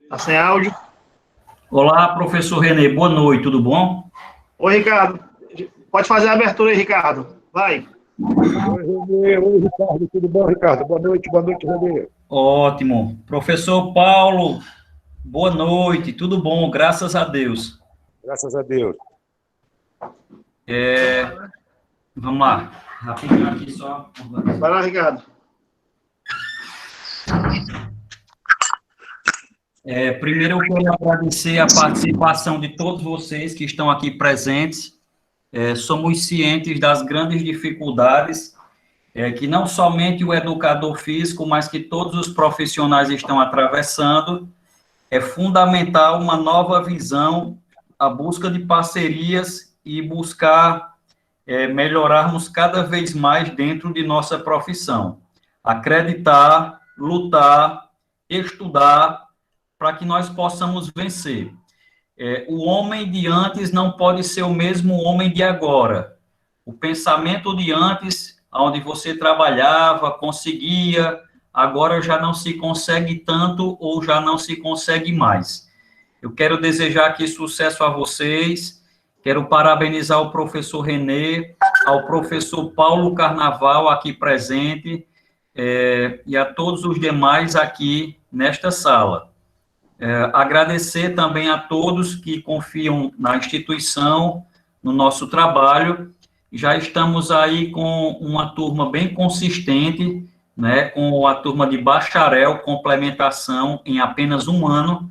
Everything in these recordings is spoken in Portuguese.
Tá sem áudio? Olá, professor Renê, boa noite, tudo bom? Oi, Ricardo. Pode fazer a abertura aí, Ricardo. Vai. Oi, Renê. Oi, Ricardo. Tudo bom, Ricardo? Boa noite, Renê. Ótimo. Professor Paulo, boa noite, tudo bom, graças a Deus. Graças a Deus. Vamos lá, rapidinho aqui só. Vai lá, Ricardo. Primeiro eu quero agradecer a participação de todos vocês que estão aqui presentes. Somos cientes das grandes dificuldades que não somente o educador físico, mas que todos os profissionais estão atravessando. É fundamental uma nova visão, a busca de parcerias e buscar melhorarmos cada vez mais dentro de nossa profissão. Acreditar, lutar, estudar, para que nós possamos vencer. O homem de antes não pode ser o mesmo homem de agora. O pensamento de antes, onde você trabalhava, conseguia, agora já não se consegue tanto ou já não se consegue mais. Eu quero desejar aqui sucesso a vocês, quero parabenizar o professor Renê, ao professor Paulo Carnaval aqui presente, e a todos os demais aqui nesta sala. Agradecer também a todos que confiam na instituição, no nosso trabalho. Já estamos aí com uma turma bem consistente, né, com a turma de bacharel, complementação em apenas um ano.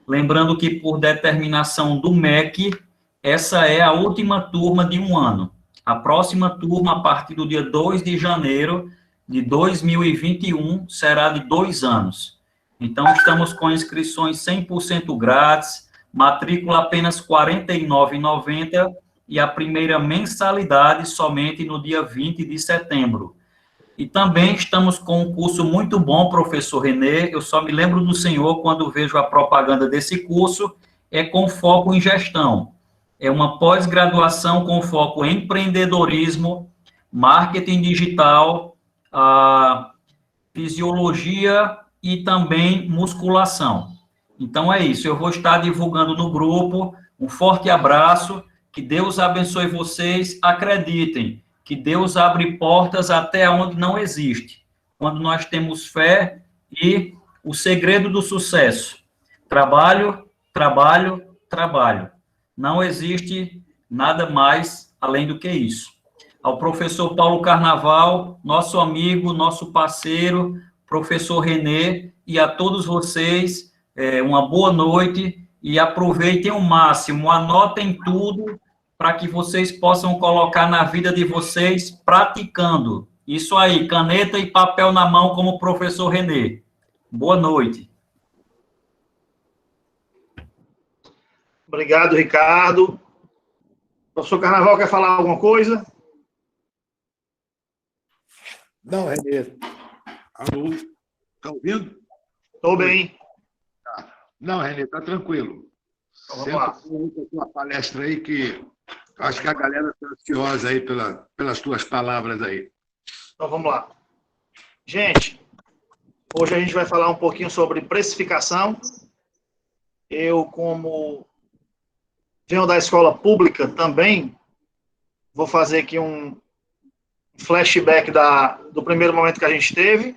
Lembrando que, por determinação do MEC, essa é a última turma de um ano. A próxima turma, a partir do dia 2 de janeiro de 2021, será de 2 anos. Então, estamos com inscrições 100% grátis, matrícula apenas R$ 49,90 e a primeira mensalidade somente no dia 20 de setembro. E também estamos com um curso muito bom, professor Renê, eu só me lembro do senhor quando vejo a propaganda desse curso, é com foco em gestão. É uma pós-graduação com foco em empreendedorismo, marketing digital, fisiologia e também musculação. Então é isso, eu vou estar divulgando no grupo. Um forte abraço, que Deus abençoe vocês. Acreditem que Deus abre portas até onde não existe, quando nós temos fé. E o segredo do sucesso: trabalho, trabalho, trabalho. Não existe nada mais além do que isso. Ao professor Paulo Carnaval, nosso amigo, nosso parceiro, professor Renê, e a todos vocês, uma boa noite e aproveitem o máximo, anotem tudo para que vocês possam colocar na vida de vocês praticando. Isso aí, caneta e papel na mão como o professor Renê. Boa noite. Obrigado, Ricardo. Professor Carnaval, quer falar alguma coisa? Não, Renê. Alô? Está ouvindo? Estou bem. Não, Renê, está tranquilo. Então, vamos lá. Sempre a tua palestra aí, que acho que a galera está ansiosa aí pelas tuas palavras aí. Então, vamos lá. Gente, hoje a gente vai falar um pouquinho sobre precificação. Eu, como venho da escola pública também, vou fazer aqui um flashback do primeiro momento que a gente teve,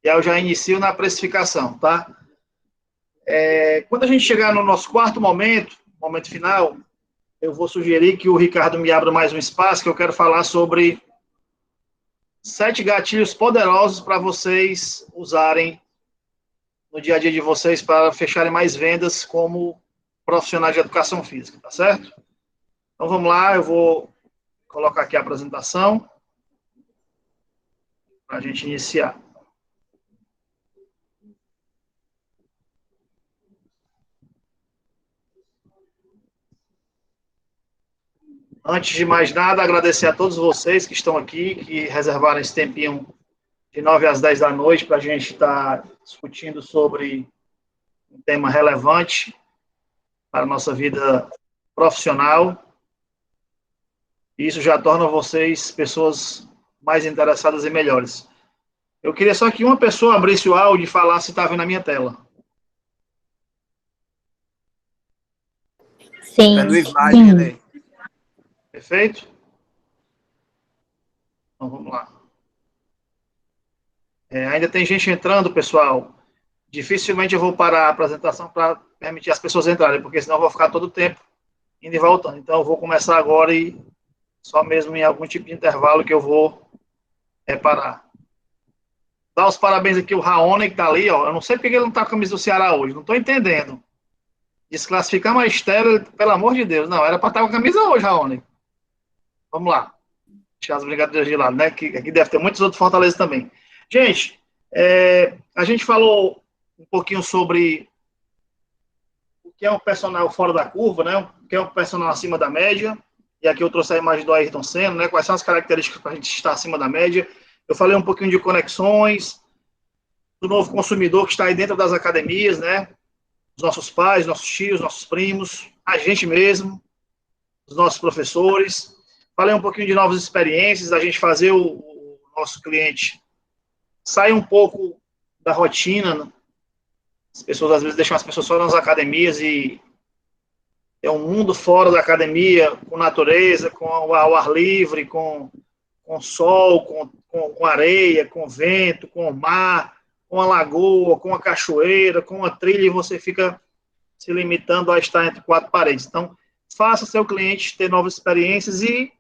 e aí eu já inicio na precificação, tá? Quando a gente chegar no nosso quarto momento final, eu vou sugerir que o Ricardo me abra mais um espaço, que eu quero falar sobre 7 gatilhos poderosos para vocês usarem no dia a dia de vocês para fecharem mais vendas como profissionais de educação física, tá certo? Então vamos lá, eu vou colocar aqui a apresentação para a gente iniciar. Antes de mais nada, agradecer a todos vocês que estão aqui, que reservaram esse tempinho de 9 às 10 da noite para a gente estar discutindo sobre um tema relevante para a nossa vida profissional. Isso já torna vocês pessoas mais interessadas e melhores. Eu queria só que uma pessoa abrisse o áudio e falasse se está vendo a minha tela. Sim. Tá no imagem, né? Perfeito? Então, vamos lá. Ainda tem gente entrando, pessoal. Dificilmente eu vou parar a apresentação para permitir as pessoas entrarem, porque senão eu vou ficar todo o tempo indo e voltando. Então, eu vou começar agora e só mesmo em algum tipo de intervalo que eu vou parar. Dar os parabéns aqui ao Raoni, que está ali, ó. Eu não sei porque ele não está com a camisa do Ceará hoje, não estou entendendo. Desclassificar Magistério, pelo amor de Deus. Não, era para estar com a camisa hoje, Raoni. Vamos lá. Deixar as brincadeiras de lado, né? Que aqui deve ter muitos outros Fortaleza também. Gente, a gente falou um pouquinho sobre o que é um personal fora da curva, né? O que é um personal acima da média. E aqui eu trouxe a imagem do Ayrton Senna, né? Quais são as características para a gente estar acima da média. Eu falei um pouquinho de conexões, do novo consumidor que está aí dentro das academias, né? Os nossos pais, nossos tios, nossos primos, a gente mesmo, os nossos professores. Falei um pouquinho de novas experiências, a gente fazer o nosso cliente sair um pouco da rotina, né? As pessoas às vezes deixam as pessoas só nas academias e é um mundo fora da academia, com natureza, com o ar livre, com sol, com areia, com vento, com o mar, com a lagoa, com a cachoeira, com a trilha, e você fica se limitando a estar entre quatro paredes. Então, faça seu cliente ter novas experiências e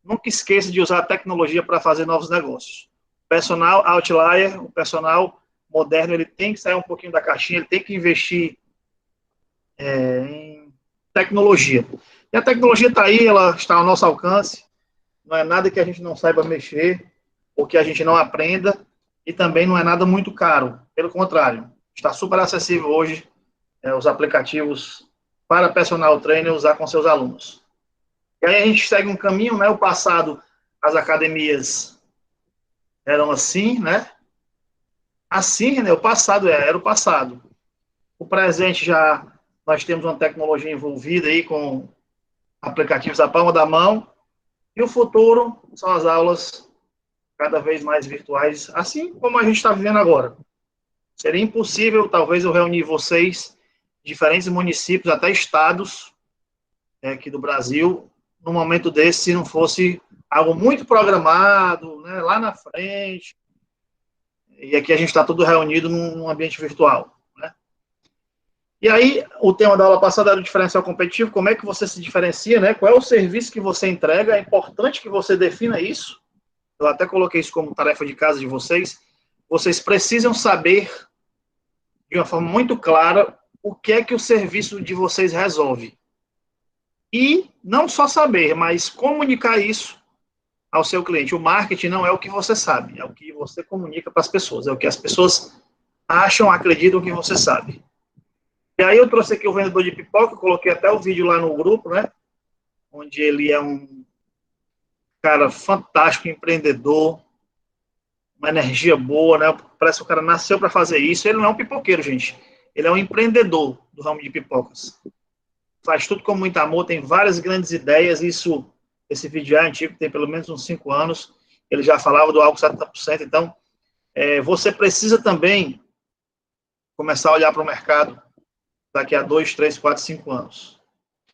nunca esqueça de usar a tecnologia para fazer novos negócios. O personal outlier, o personal moderno, ele tem que sair um pouquinho da caixinha, ele tem que investir em tecnologia. E a tecnologia está aí, ela está ao nosso alcance, não é nada que a gente não saiba mexer, ou que a gente não aprenda, e também não é nada muito caro, pelo contrário, está super acessível hoje os aplicativos para personal trainer usar com seus alunos. E aí a gente segue um caminho, né? O passado, as academias eram assim, né? Assim, né? O passado era o passado. O presente já, nós temos uma tecnologia envolvida aí com aplicativos à palma da mão, e o futuro são as aulas cada vez mais virtuais, assim como a gente está vivendo agora. Seria impossível, talvez, eu reunir vocês, diferentes municípios, até estados aqui do Brasil, num momento desse, se não fosse algo muito programado, né, lá na frente, e aqui a gente está tudo reunido num ambiente virtual. Né? E aí, o tema da aula passada era o diferencial competitivo, como é que você se diferencia, né? Qual é o serviço que você entrega, é importante que você defina isso, eu até coloquei isso como tarefa de casa de vocês, vocês precisam saber, de uma forma muito clara, o que é que o serviço de vocês resolve. E não só saber, mas comunicar isso ao seu cliente. O marketing não é o que você sabe, é o que você comunica para as pessoas, é o que as pessoas acham, acreditam que você sabe. E aí eu trouxe aqui o vendedor de pipoca, eu coloquei até o vídeo lá no grupo, né? Onde ele é um cara fantástico, empreendedor, uma energia boa, né? Parece que o cara nasceu para fazer isso. Ele não é um pipoqueiro, gente. Ele é um empreendedor do ramo de pipocas. Faz tudo com muito amor, tem várias grandes ideias. Esse vídeo é antigo, tem pelo menos uns 5 anos. Ele já falava do álcool 70%. Então, você precisa também começar a olhar para o mercado daqui a 2, 3, 4, 5 anos.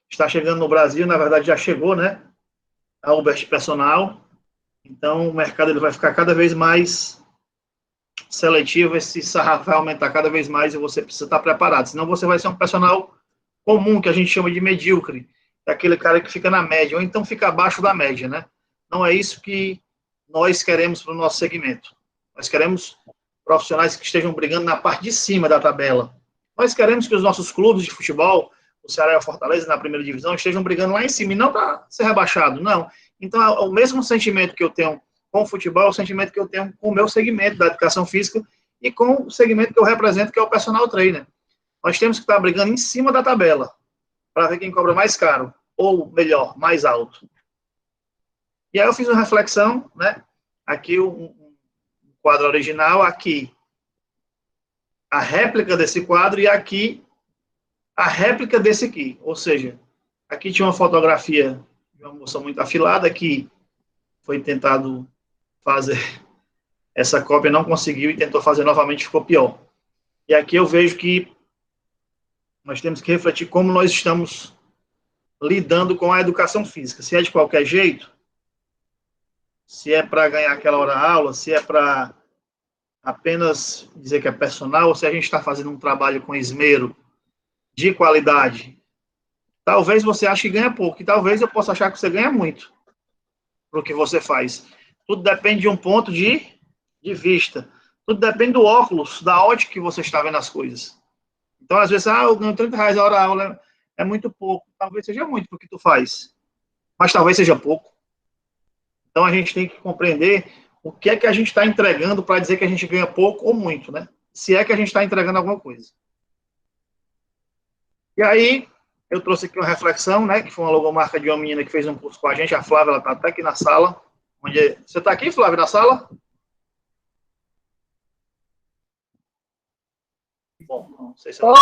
Está chegando no Brasil, na verdade já chegou, né? A Uber de personal. Então, o mercado ele vai ficar cada vez mais seletivo, esse sarrafo vai aumentar cada vez mais e você precisa estar preparado. Senão você vai ser um personal comum, que a gente chama de medíocre. É aquele cara que fica na média, ou então fica abaixo da média, né? Não é isso que nós queremos para o nosso segmento. Nós queremos profissionais que estejam brigando na parte de cima da tabela. Nós queremos que os nossos clubes de futebol, o Ceará e a Fortaleza, na primeira divisão, estejam brigando lá em cima, e não para ser rebaixado, não. Então, o mesmo sentimento que eu tenho com o futebol é o sentimento que eu tenho com o meu segmento da educação física e com o segmento que eu represento, que é o personal trainer. Nós temos que estar brigando em cima da tabela para ver quem cobra mais caro, ou melhor, mais alto. E aí eu fiz uma reflexão, né? Aqui um quadro original, aqui a réplica desse quadro e aqui a réplica desse aqui. Ou seja, aqui tinha uma fotografia de uma moça muito afilada que foi tentado fazer essa cópia, não conseguiu e tentou fazer novamente, ficou pior. E aqui eu vejo que nós temos que refletir como nós estamos lidando com a educação física. Se é de qualquer jeito, se é para ganhar aquela hora-aula, se é para apenas dizer que é personal, ou se a gente está fazendo um trabalho com esmero, de qualidade, talvez você ache que ganha pouco, e talvez eu possa achar que você ganha muito para o que você faz. Tudo depende de um ponto de vista. Tudo depende do óculos, da ótica que você está vendo as coisas. Então, às vezes, eu ganho R$ 30 a hora-aula, é muito pouco. Talvez seja muito para o que tu faz, mas talvez seja pouco. Então, a gente tem que compreender o que é que a gente está entregando para dizer que a gente ganha pouco ou muito, né? Se é que a gente está entregando alguma coisa. E aí, eu trouxe aqui uma reflexão, né? Que foi uma logomarca de uma menina que fez um curso com a gente, a Flávia, ela está até aqui na sala. Você está aqui, Flávia, na sala? Bom, não sei se ela...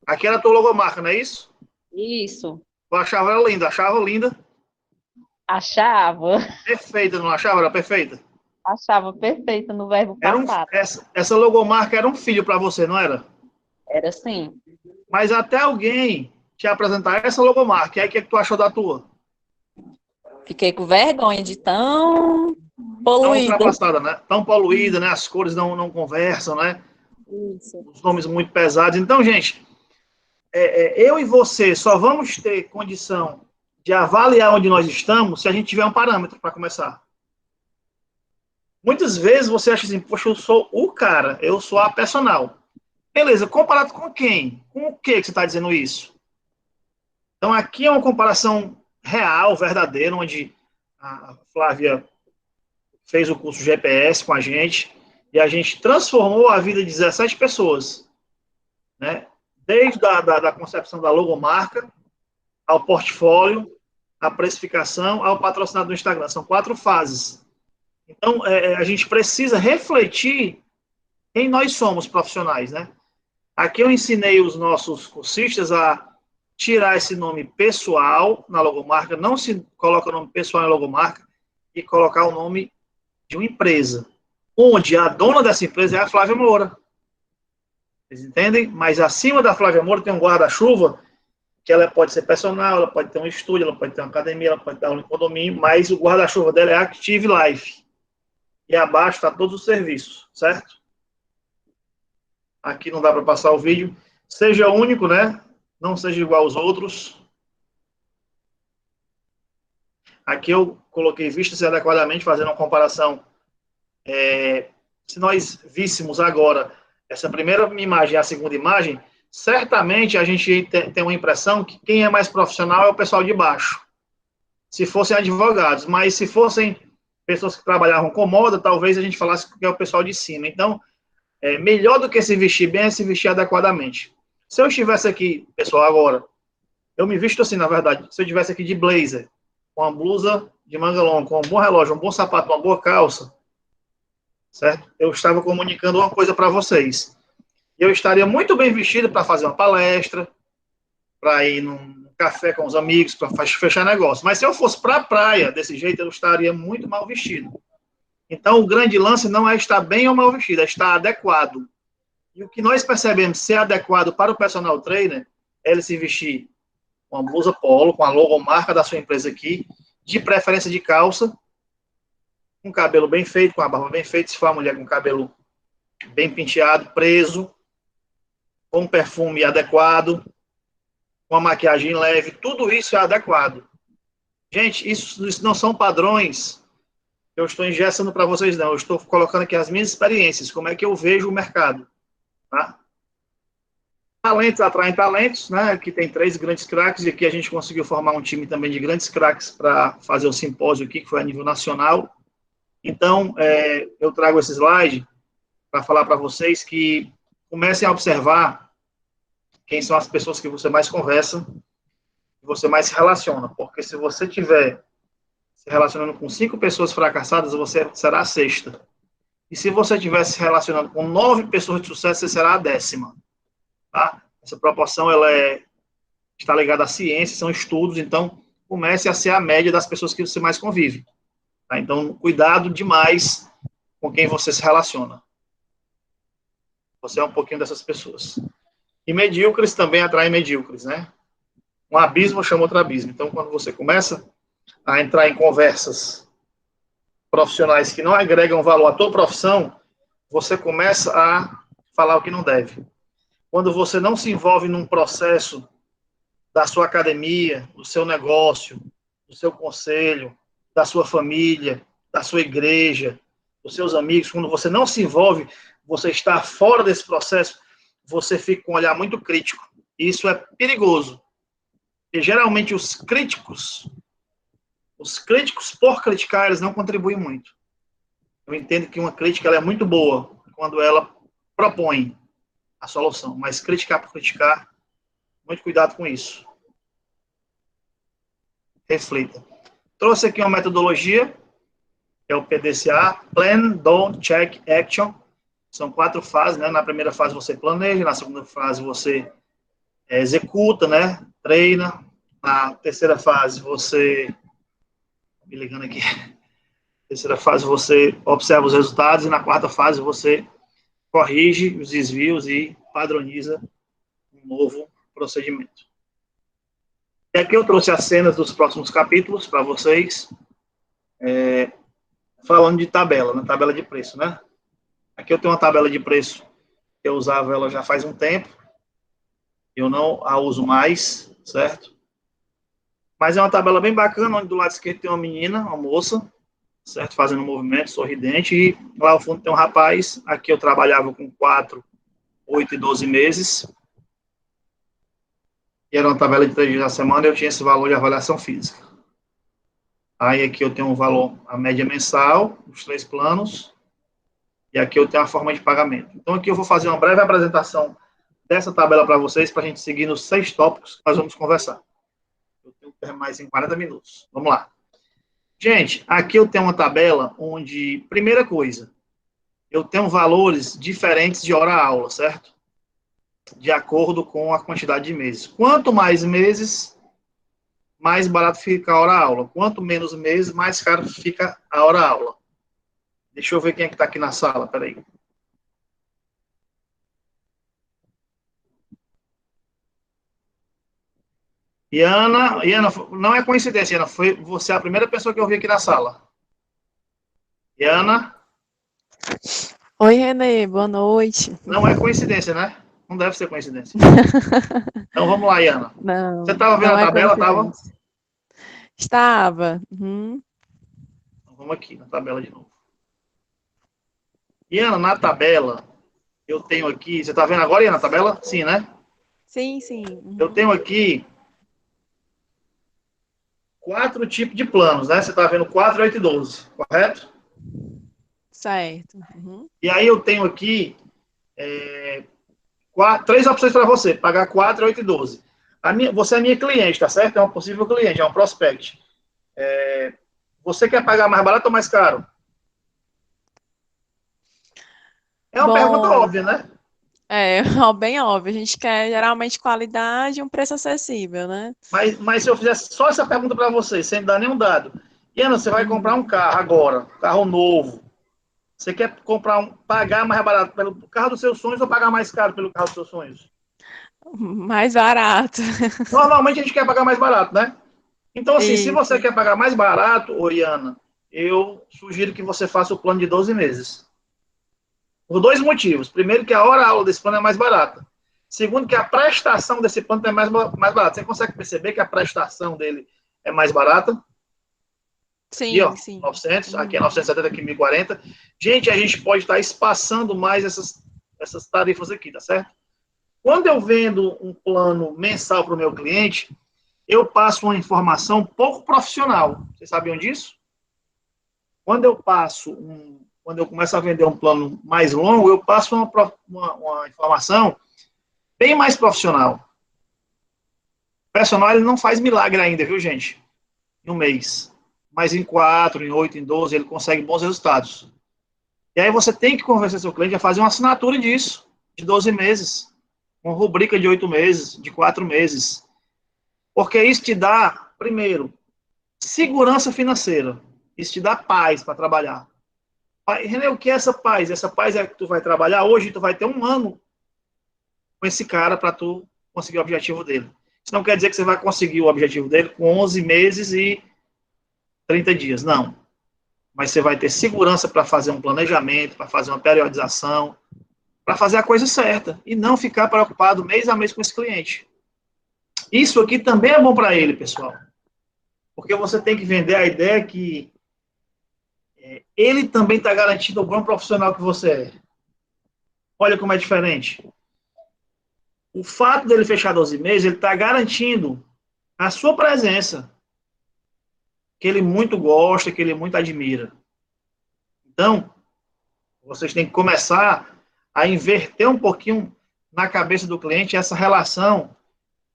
Aqui era a tua logomarca, não é isso? Isso. Eu achava ela linda, Achava. Perfeita, não achava? Era perfeita? Achava perfeito no verbo passado. Essa logomarca era um filho para você, não era? Era assim. Mas até alguém te apresentar essa logomarca, e aí o que tu achou da tua? Fiquei com vergonha de tão Tão poluída. ultrapassada, né? Tão poluída, né? As cores não conversam, né? Isso. Os nomes muito pesados. Então, gente, eu e você só vamos ter condição de avaliar onde nós estamos se a gente tiver um parâmetro para começar. Muitas vezes você acha assim, poxa, eu sou o cara, eu sou a personal. Beleza, comparado com quem? Com o que você está dizendo isso? Então, aqui é uma comparação real, verdadeira, onde a Flávia fez o curso GPS com a gente e a gente transformou a vida de 17 pessoas, né? Desde da concepção da logomarca, ao portfólio, à precificação, ao patrocinado do Instagram. São 4 fases. Então, a gente precisa refletir quem nós somos profissionais, né? Aqui eu ensinei os nossos cursistas a tirar esse nome pessoal na logomarca, não se coloca o nome pessoal na logomarca, e colocar o nome de uma empresa, onde a dona dessa empresa é a Flávia Moura. Vocês entendem? Mas acima da Flávia Moura tem um guarda-chuva, que ela pode ser personal, ela pode ter um estúdio, ela pode ter uma academia, ela pode ter um condomínio, mas o guarda-chuva dela é Active Life. E abaixo está todos os serviços, certo? Aqui não dá para passar o vídeo. Seja único, né? Não seja igual aos outros. Aqui eu coloquei vistas adequadamente, fazendo uma comparação. Se nós víssemos agora essa primeira imagem e a segunda imagem, certamente a gente tem uma impressão que quem é mais profissional é o pessoal de baixo. Se fossem advogados, mas se fossem pessoas que trabalhavam com moda, talvez a gente falasse que é o pessoal de cima. Então, melhor do que se vestir bem é se vestir adequadamente. Se eu estivesse aqui, pessoal, agora, eu me visto assim, na verdade, se eu estivesse aqui de blazer, com uma blusa de manga longa, com um bom relógio, um bom sapato, uma boa calça, certo? Eu estava comunicando uma coisa para vocês. Eu estaria muito bem vestido para fazer uma palestra, para ir num café com os amigos, para fechar negócio. Mas se eu fosse para a praia desse jeito, eu estaria muito mal vestido. Então, o grande lance não é estar bem ou mal vestido, é estar adequado. E o que nós percebemos ser adequado para o personal trainer é ele se vestir com uma blusa polo, com a logomarca da sua empresa aqui, de preferência de calça, com cabelo bem feito, com a barba bem feita, se for uma mulher com cabelo bem penteado, preso, com um perfume adequado, com uma maquiagem leve, tudo isso é adequado. Gente, isso não são padrões que eu estou engessando para vocês, não. Eu estou colocando aqui as minhas experiências, como é que eu vejo o mercado. Tá? Talentos atraem talentos, né? Aqui tem 3 grandes craques, e aqui a gente conseguiu formar um time também de grandes craques para fazer o simpósio aqui, que foi a nível nacional. Então, eu trago esse slide para falar para vocês que comecem a observar quem são as pessoas que você mais conversa, que você mais se relaciona, porque se você tiver se relacionando com 5 pessoas fracassadas, você será a 6ª. E se você estiver se relacionando com 9 pessoas de sucesso, você será a 10ª. Tá? Essa proporção ela está ligada à ciência, são estudos, então comece a ser a média das pessoas que você mais convive. Tá? Então, cuidado demais com quem você se relaciona. Você é um pouquinho dessas pessoas. E medíocres também atraem medíocres, né? Um abismo chama outro abismo. Então, quando você começa a entrar em conversas profissionais que não agregam valor à tua profissão, você começa a falar o que não deve. Quando você não se envolve num processo da sua academia, do seu negócio, do seu conselho, da sua família, da sua igreja, dos seus amigos, quando você não se envolve, você está fora desse processo, você fica com um olhar muito crítico. E isso é perigoso. E geralmente os críticos, por criticar, eles não contribuem muito. Eu entendo que uma crítica ela é muito boa quando ela propõe a solução, mas criticar por criticar, muito cuidado com isso. Reflita. Trouxe aqui uma metodologia, que é o PDCA, Plan, Do, Check, Action. São 4 fases, né? Na primeira fase você planeja, na segunda fase você executa, né? Treina. Na terceira fase você... Me ligando aqui. Na terceira fase você observa os resultados e na quarta fase você corrige os desvios e padroniza um novo procedimento. E aqui eu trouxe as cenas dos próximos capítulos para vocês, falando de tabela, né? Tabela de preço, né? Aqui eu tenho uma tabela de preço, eu usava ela já faz um tempo, eu não a uso mais, certo? Mas é uma tabela bem bacana, onde do lado esquerdo tem uma menina, uma moça, certo? Fazendo um movimento sorridente, e lá ao fundo tem um rapaz. Aqui eu trabalhava com 4, 8 e 12 meses, e era uma tabela de 3 dias na semana, eu tinha esse valor de avaliação física. Aí aqui eu tenho um valor, a média mensal, os 3 planos, e aqui eu tenho a forma de pagamento. Então aqui eu vou fazer uma breve apresentação dessa tabela para vocês, para a gente seguir nos 6 tópicos que nós vamos conversar. Eu tenho que terminar mais em 40 minutos. Vamos lá. Gente, aqui eu tenho uma tabela onde, primeira coisa, eu tenho valores diferentes de hora-aula, certo? De acordo com a quantidade de meses. Quanto mais meses, mais barato fica a hora-aula. Quanto menos meses, mais caro fica a hora-aula. Deixa eu ver quem é que está aqui na sala, peraí. Iana, não é coincidência, Iana, foi você a primeira pessoa que eu vi aqui na sala. Iana? Oi, Renê, boa noite. Não é coincidência, né? Não deve ser coincidência. Então vamos lá, Iana. Não, você estava vendo não a é tabela? Estava? Estava. Uhum. Então, vamos aqui na tabela de novo. Iana, na tabela, eu tenho aqui. Você está vendo agora, Iana, a tabela? Sim, né? Sim, sim. Uhum. Eu tenho aqui 4 tipos de planos, né? Você está vendo 4, 8 e 12, correto? Certo. Uhum. E aí eu tenho aqui 3 opções para você, pagar 4, 8 e 12. Você é minha cliente, tá certo? É um possível cliente, é um prospect. Você quer pagar mais barato ou mais caro? É uma pergunta óbvia, né? É, bem óbvio. A gente quer geralmente qualidade e um preço acessível, né? Mas se eu fizesse só essa pergunta para você, sem dar nenhum dado. Iana, você vai comprar um carro agora, carro novo. Você quer pagar mais barato pelo carro dos seus sonhos ou pagar mais caro pelo carro dos seus sonhos? Mais barato. Normalmente a gente quer pagar mais barato, né? Então, assim, se Isso. você quer pagar mais barato, Oriana, eu sugiro que você faça o plano de 12 meses. Por 2 motivos. Primeiro, que a hora-aula desse plano é mais barata. Segundo, que a prestação desse plano é mais barata. Você consegue perceber que a prestação dele é mais barata? Sim, Aqui, ó, sim. 900, aqui é 970, aqui 1040. Gente, a gente pode estar espaçando mais essas tarifas aqui, tá certo? Quando eu vendo um plano mensal para o meu cliente, eu passo uma informação pouco profissional. Vocês sabiam disso? Quando eu começo a vender um plano mais longo, eu passo uma informação bem mais profissional. O personal ele não faz milagre ainda, viu, gente? Em um mês. Mas em 4, em 8, em 12, ele consegue bons resultados. E aí você tem que convencer seu cliente a fazer uma assinatura disso, de 12 meses. Uma rubrica de 8 meses, de 4 meses. Porque isso te dá, primeiro, segurança financeira. Isso te dá paz para trabalhar. René, o que é essa paz? Essa paz é que tu vai trabalhar hoje, tu vai ter 1 ano com esse cara para tu conseguir o objetivo dele. não quer dizer que você vai conseguir o objetivo dele com 11 meses e 30 dias, não. Mas você vai ter segurança para fazer um planejamento, para fazer uma periodização, para fazer a coisa certa e não ficar preocupado mês a mês com esse cliente. Isso aqui também é bom para ele, pessoal. Porque você tem que vender a ideia que ele também está garantido o bom profissional que você é. Olha como é diferente. O fato dele fechar 12 meses, ele está garantindo a sua presença, que ele muito gosta, que ele muito admira. Então, vocês têm que começar a inverter um pouquinho na cabeça do cliente essa relação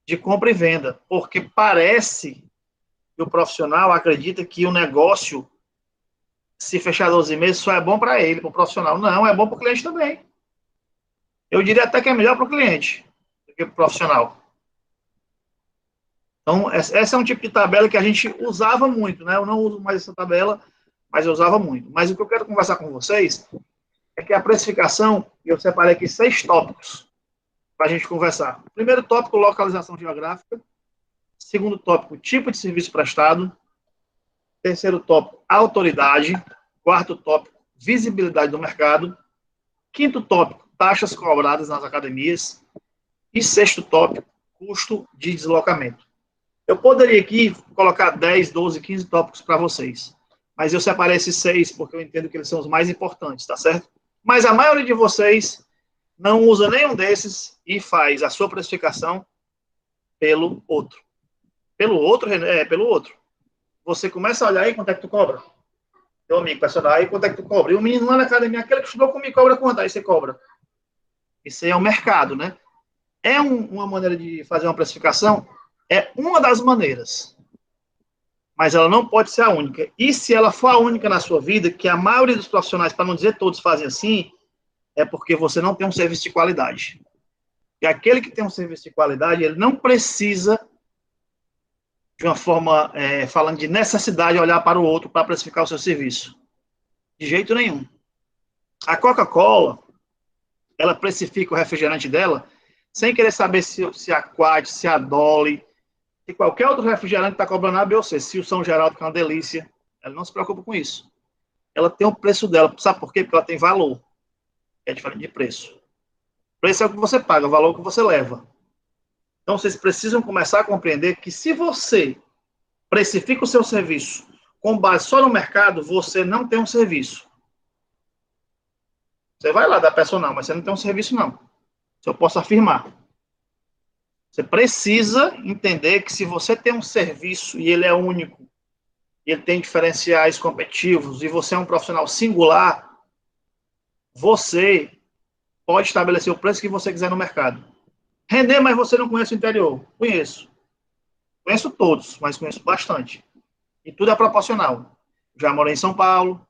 de compra e venda, porque parece que o profissional acredita que o negócio, se fechar 12 meses, só é bom para ele, para o profissional. Não, é bom para o cliente também. Eu diria até que é melhor para o cliente do que para o profissional. Então, essa é um tipo de tabela que a gente usava muito, né? Eu não uso mais essa tabela, mas eu usava muito. Mas o que eu quero conversar com vocês é que a precificação, eu separei aqui 6 tópicos para a gente conversar. Primeiro tópico, localização geográfica. Segundo tópico, tipo de serviço prestado. Terceiro tópico, autoridade. Quarto tópico, visibilidade do mercado. Quinto tópico, taxas cobradas nas academias. E sexto tópico, custo de deslocamento. Eu poderia aqui colocar 10, 12, 15 tópicos para vocês. Mas eu separei esses 6 porque eu entendo que eles são os mais importantes, tá certo? Mas a maioria de vocês não usa nenhum desses e faz a sua precificação pelo outro. Pelo outro, pelo outro. Você começa a olhar aí quanto é que tu cobra. Teu amigo personal, aí quanto é que tu cobra. E o menino lá na academia, aquele que estudou comigo, cobra quanto? Aí você cobra. Isso aí é o mercado, né? É uma maneira de fazer uma precificação? É uma das maneiras. Mas ela não pode ser a única. E se ela for a única na sua vida, que a maioria dos profissionais, para não dizer todos, fazem assim, é porque você não tem um serviço de qualidade. E aquele que tem um serviço de qualidade, ele não precisa, de uma forma, falando de necessidade, olhar para o outro para precificar o seu serviço. De jeito nenhum. A Coca-Cola, ela precifica o refrigerante dela sem querer saber se a Quad, se a Dolly, se qualquer outro refrigerante está cobrando A, B ou C. Se o São Geraldo, que é uma delícia, ela não se preocupa com isso. Ela tem o preço dela. Sabe por quê? Porque ela tem valor. É diferente de preço. Preço é o que você paga, o valor é o que você leva. Então, vocês precisam começar a compreender que se você precifica o seu serviço com base só no mercado, você não tem um serviço. Você vai lá dar personal, mas você não tem um serviço, não. Isso eu posso afirmar. Você precisa entender que se você tem um serviço e ele é único, e ele tem diferenciais competitivos, e você é um profissional singular, você pode estabelecer o preço que você quiser no mercado. Render, mas você não conhece o interior. Conheço. Conheço todos, mas conheço bastante. E tudo é proporcional. Já morei em São Paulo,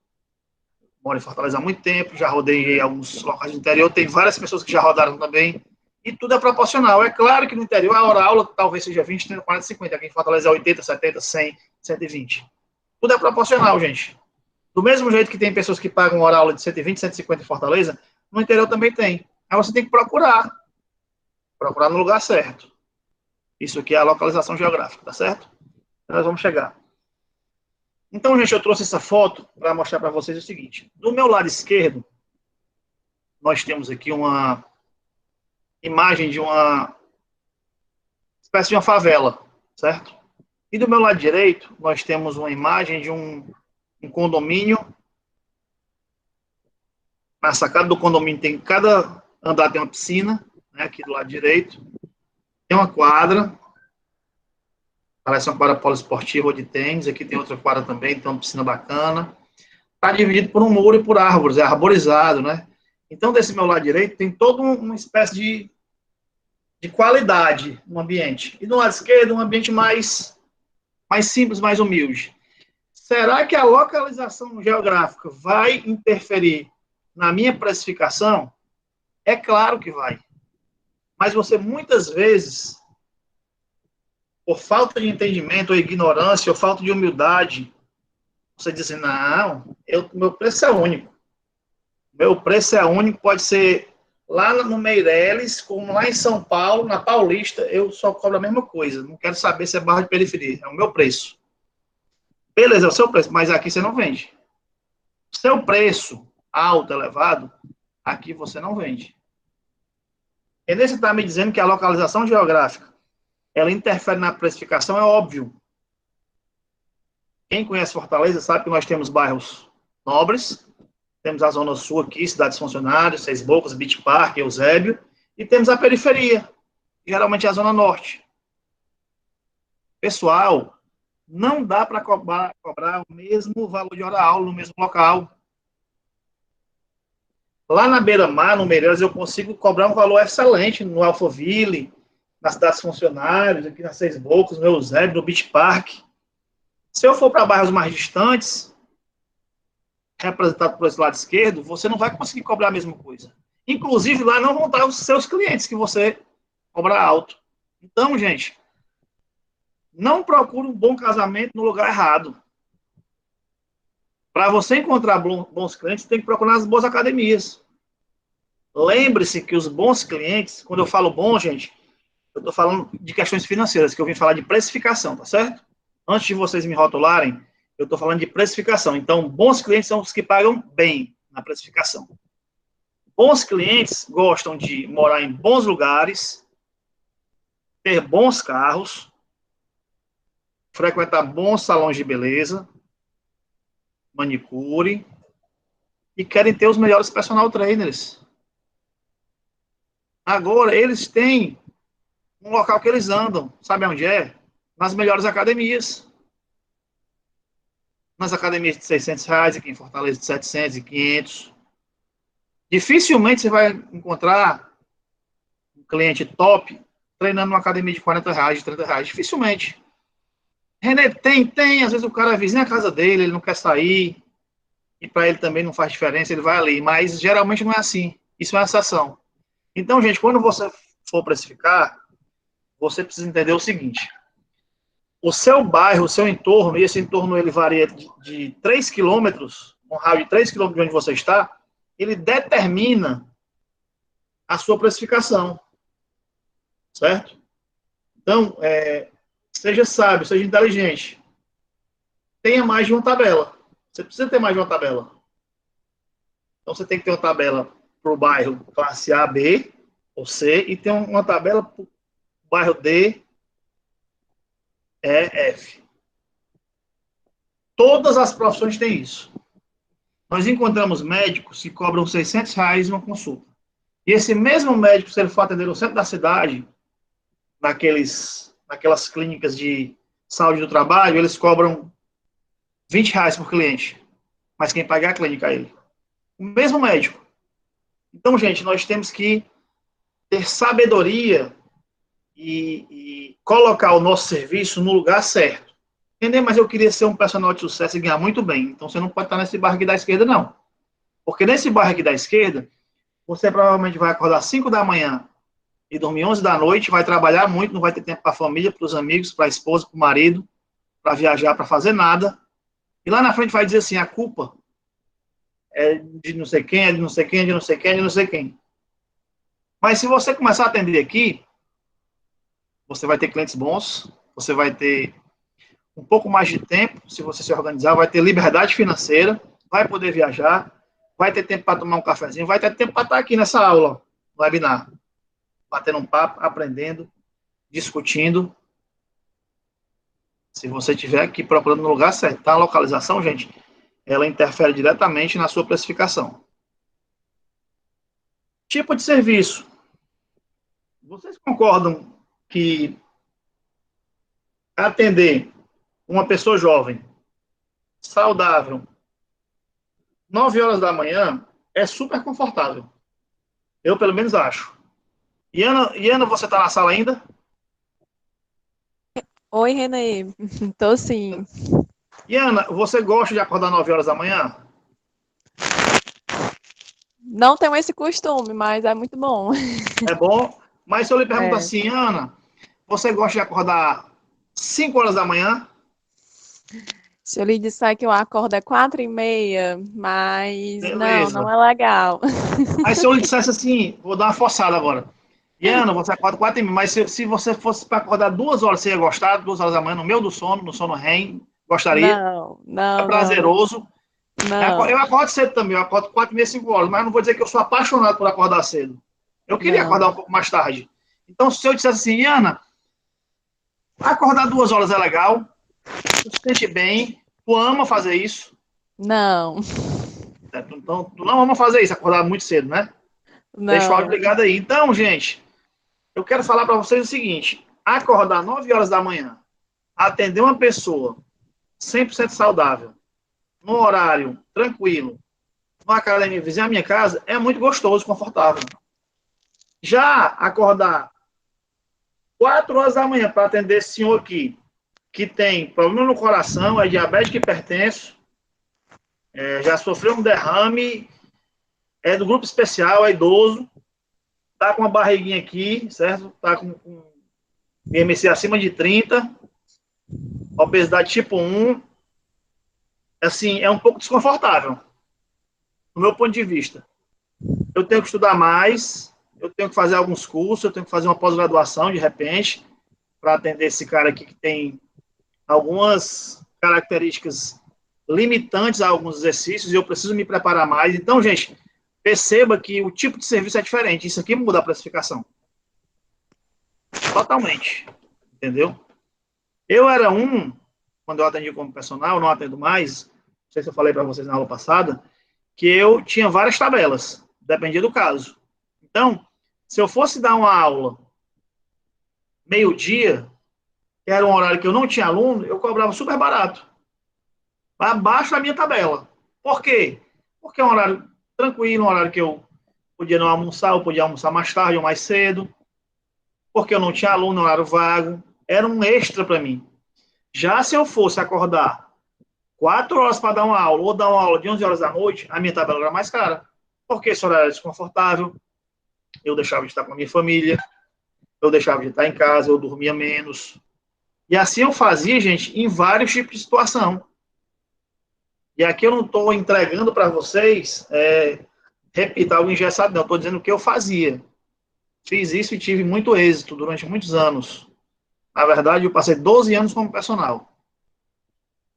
moro em Fortaleza há muito tempo, já rodei alguns locais do interior, tem várias pessoas que já rodaram também, e tudo é proporcional. É claro que no interior a hora-aula talvez seja 20, 30, 40, 50, aqui em Fortaleza é 80, 70, 100, 120. Tudo é proporcional, gente. Do mesmo jeito que tem pessoas que pagam hora-aula de 120, 150 em Fortaleza, no interior também tem. Aí você tem que procurar no lugar certo. Isso aqui é a localização geográfica, tá certo? Então, nós vamos chegar. Então, gente, eu trouxe essa foto para mostrar para vocês o seguinte. Do meu lado esquerdo, nós temos aqui uma imagem de uma espécie de uma favela, certo? E do meu lado direito, nós temos uma imagem de um condomínio. Na sacada do condomínio tem, cada andar tem uma piscina, né, aqui do lado direito. Tem uma quadra, parece uma quadra poliesportiva ou de tênis. Aqui tem outra quadra também, tem uma piscina bacana. Está dividido por um muro e por árvores, é arborizado, né? Então, desse meu lado direito, tem toda uma espécie de qualidade no ambiente. E do lado esquerdo, um ambiente mais simples, mais humilde. Será que a localização geográfica vai interferir na minha precificação? É claro que vai. Mas você, muitas vezes, por falta de entendimento, ou ignorância, ou falta de humildade, você diz não, meu preço é único. Meu preço é único, pode ser Lá no Meireles, como lá em São Paulo, na Paulista, eu só cobro a mesma coisa. Não quero saber se é barra de periferia. É o meu preço. Beleza, é o seu preço, mas aqui você não vende. Seu preço alto, elevado, aqui você não vende. E nesse está me dizendo que a localização geográfica, ela interfere na precificação, é óbvio. Quem conhece Fortaleza sabe que nós temos bairros nobres, temos a Zona Sul aqui, Cidades Funcionários, Seis Bocas, Beach Park, Eusébio, e temos a periferia, geralmente a Zona Norte. Pessoal, não dá para cobrar o mesmo valor de hora-aula no mesmo local. Lá na Beira-Mar, no Meireles, eu consigo cobrar um valor excelente no Alphaville, nas Cidades Funcionários, aqui nas Seis Bocas, no Eusébio, no Beach Park. Se eu for para bairros mais distantes, representado por esse lado esquerdo, você não vai conseguir cobrar a mesma coisa. Inclusive, lá não vão estar os seus clientes que você cobra alto. Então, gente, não procure um bom casamento no lugar errado. Para você encontrar bons clientes, tem que procurar as boas academias. Lembre-se que os bons clientes, quando eu falo bom, gente, eu estou falando de questões financeiras, que eu vim falar de precificação, tá certo? Antes de vocês me rotularem, eu estou falando de precificação. Então, bons clientes são os que pagam bem na precificação. Bons clientes gostam de morar em bons lugares, ter bons carros, frequentar bons salões de beleza, manicure, e querem ter os melhores personal trainers. Agora, eles têm um local que eles andam, sabe onde é? Nas melhores academias. Nas academias de R$ 600, aqui em Fortaleza de 700 e 500. Dificilmente você vai encontrar um cliente top treinando numa academia de R$ 40, de R$ 30. Dificilmente. René, tem, às vezes o cara vizinha a casa dele, ele não quer sair, e para ele também não faz diferença, ele vai ali, mas geralmente não é assim, isso é uma exceção. Então, gente, quando você for precificar, você precisa entender o seguinte, o seu bairro, o seu entorno, e esse entorno ele varia de 3 quilômetros, um raio de 3 quilômetros de onde você está, ele determina a sua precificação, certo? Então, seja sábio, seja inteligente, tenha mais de uma tabela. Você precisa ter mais de uma tabela. Então, você tem que ter uma tabela para o bairro classe A, B ou C, e tem uma tabela para o bairro D, E, F. Todas as profissões têm isso. Nós encontramos médicos que cobram R$ 600 uma consulta. E esse mesmo médico, se ele for atender no centro da cidade, naquelas clínicas de saúde do trabalho, eles cobram R$ 20 por cliente. Mas quem paga é a clínica, ele. O mesmo médico. Então, gente, nós temos que ter sabedoria e colocar o nosso serviço no lugar certo. Entendeu? Mas eu queria ser um personal de sucesso e ganhar muito bem. Então, você não pode estar nesse bairro aqui da esquerda, não. Porque nesse bairro aqui da esquerda, você provavelmente vai acordar às 5 da manhã e dormir 11 da noite, vai trabalhar muito, não vai ter tempo para a família, para os amigos, para a esposa, para o marido, para viajar, para fazer nada. E lá na frente vai dizer assim, a culpa é de não sei quem, é de não sei quem, é de não sei quem, é de não sei quem. Mas se você começar a atender aqui, você vai ter clientes bons, você vai ter um pouco mais de tempo, se você se organizar, vai ter liberdade financeira, vai poder viajar, vai ter tempo para tomar um cafezinho, vai ter tempo para estar aqui nessa aula, no webinar, batendo um papo, aprendendo, discutindo. Se você estiver aqui procurando no lugar certo, tá? A localização, gente, ela interfere diretamente na sua precificação. Tipo de serviço. Vocês concordam que atender uma pessoa jovem, saudável, 9 horas da manhã, é super confortável. Eu, pelo menos, acho. Iana, você está na sala ainda? Oi, Renê. Tô sim. Iana, você gosta de acordar 9 horas da manhã? Não tenho esse costume, mas é muito bom. É bom? Mas se eu lhe pergunto É. assim, Ana, você gosta de acordar 5 horas da manhã? Se eu lhe disser que eu acordo é 4h30, mas não Beleza. é legal. Aí se eu lhe dissesse assim, vou dar uma forçada agora. Iana, você acorda 4h30, mas se você fosse para acordar 2 horas, você ia gostar, 2 horas da manhã, no meio do sono, no sono REM, gostaria, Não, é não, não, não, prazeroso. Eu não, acordo cedo também, eu acordo 4h30, 5 horas, mas não vou dizer que eu sou apaixonado por acordar cedo. Eu queria acordar um não, pouco mais tarde. Então, se eu dissesse assim, Iana, acordar 2 horas é legal, tu se sente bem, tu ama fazer isso, não, certo? Então, tu não ama fazer isso, acordar muito cedo, né? Deixa o áudio não, ligado aí. Então, gente, eu quero falar para vocês o seguinte: acordar 9 horas da manhã, atender uma pessoa 100% saudável, no horário tranquilo, numa academia vizinha à minha casa, é muito gostoso, confortável. Já acordar 4 horas da manhã para atender esse senhor aqui, que tem problema no coração, é diabético hipertenso, já sofreu um derrame, é do grupo especial, é idoso, tá com uma barriguinha aqui, certo? Tá com BMC acima de 30, obesidade tipo 1, assim, é um pouco desconfortável, do meu ponto de vista. Eu tenho que estudar mais, eu tenho que fazer alguns cursos, eu tenho que fazer uma pós-graduação, de repente, para atender esse cara aqui que tem algumas características limitantes a alguns exercícios e eu preciso me preparar mais. Então, gente, perceba que o tipo de serviço é diferente. Isso aqui muda a precificação. Totalmente. Entendeu? Eu era quando eu atendi como personal, não atendo mais, não sei se eu falei para vocês na aula passada, que eu tinha várias tabelas, dependia do caso. Então, se eu fosse dar uma aula meio-dia, que era um horário que eu não tinha aluno, eu cobrava super barato, abaixo da minha tabela. Por quê? Porque é um horário tranquilo, um horário que eu podia não almoçar, eu podia almoçar mais tarde ou mais cedo, porque eu não tinha aluno, horário vago, era um extra para mim. Já se eu fosse acordar 4 horas para dar uma aula, ou dar uma aula de 11 horas da noite, a minha tabela era mais cara, porque esse horário era desconfortável, eu deixava de estar com a minha família, eu deixava de estar em casa, eu dormia menos. E assim eu fazia, gente, em vários tipos de situação. E aqui eu não estou entregando para vocês, repito, algo engessado, não. Estou dizendo o que eu fazia. Fiz isso e tive muito êxito durante muitos anos. Na verdade, eu passei 12 anos como personal.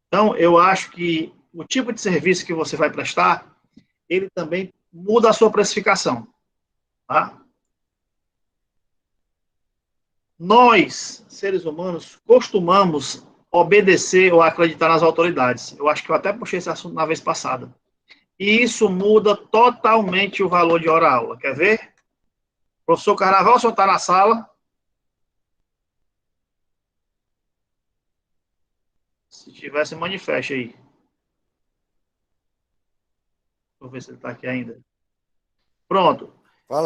Então, eu acho que o tipo de serviço que você vai prestar, ele também muda a sua precificação. Tá? Nós, seres humanos, costumamos obedecer ou acreditar nas autoridades. Eu acho que eu até puxei esse assunto na vez passada. E isso muda totalmente o valor de hora-aula. Quer ver? Professor Carnaval, o senhor está na sala? Se tiver, se manifeste aí. Vou ver se ele está aqui ainda. Pronto.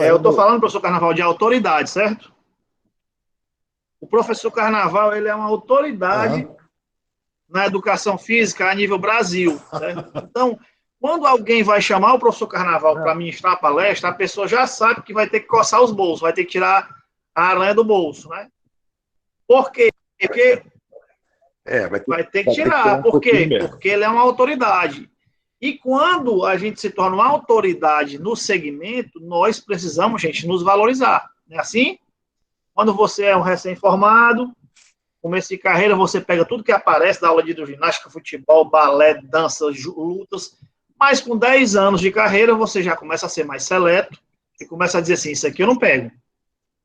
Eu estou falando, professor Carnaval, de autoridade, certo? O professor Carnaval, ele é uma autoridade na educação física a nível Brasil, certo? Então, quando alguém vai chamar o professor Carnaval para ministrar a palestra, a pessoa já sabe que vai ter que coçar os bolsos, vai ter que tirar a aranha do bolso, né? Por quê? Porque vai ter que tirar. Por quê? Porque ele é uma autoridade. E quando a gente se torna uma autoridade no segmento, nós precisamos, gente, nos valorizar. Não é assim? Quando você é um recém-formado, começo de carreira, você pega tudo que aparece da aula de hidroginástica, futebol, balé, dança, lutas. Mas com 10 anos de carreira, você já começa a ser mais seleto e começa a dizer assim, isso aqui eu não pego.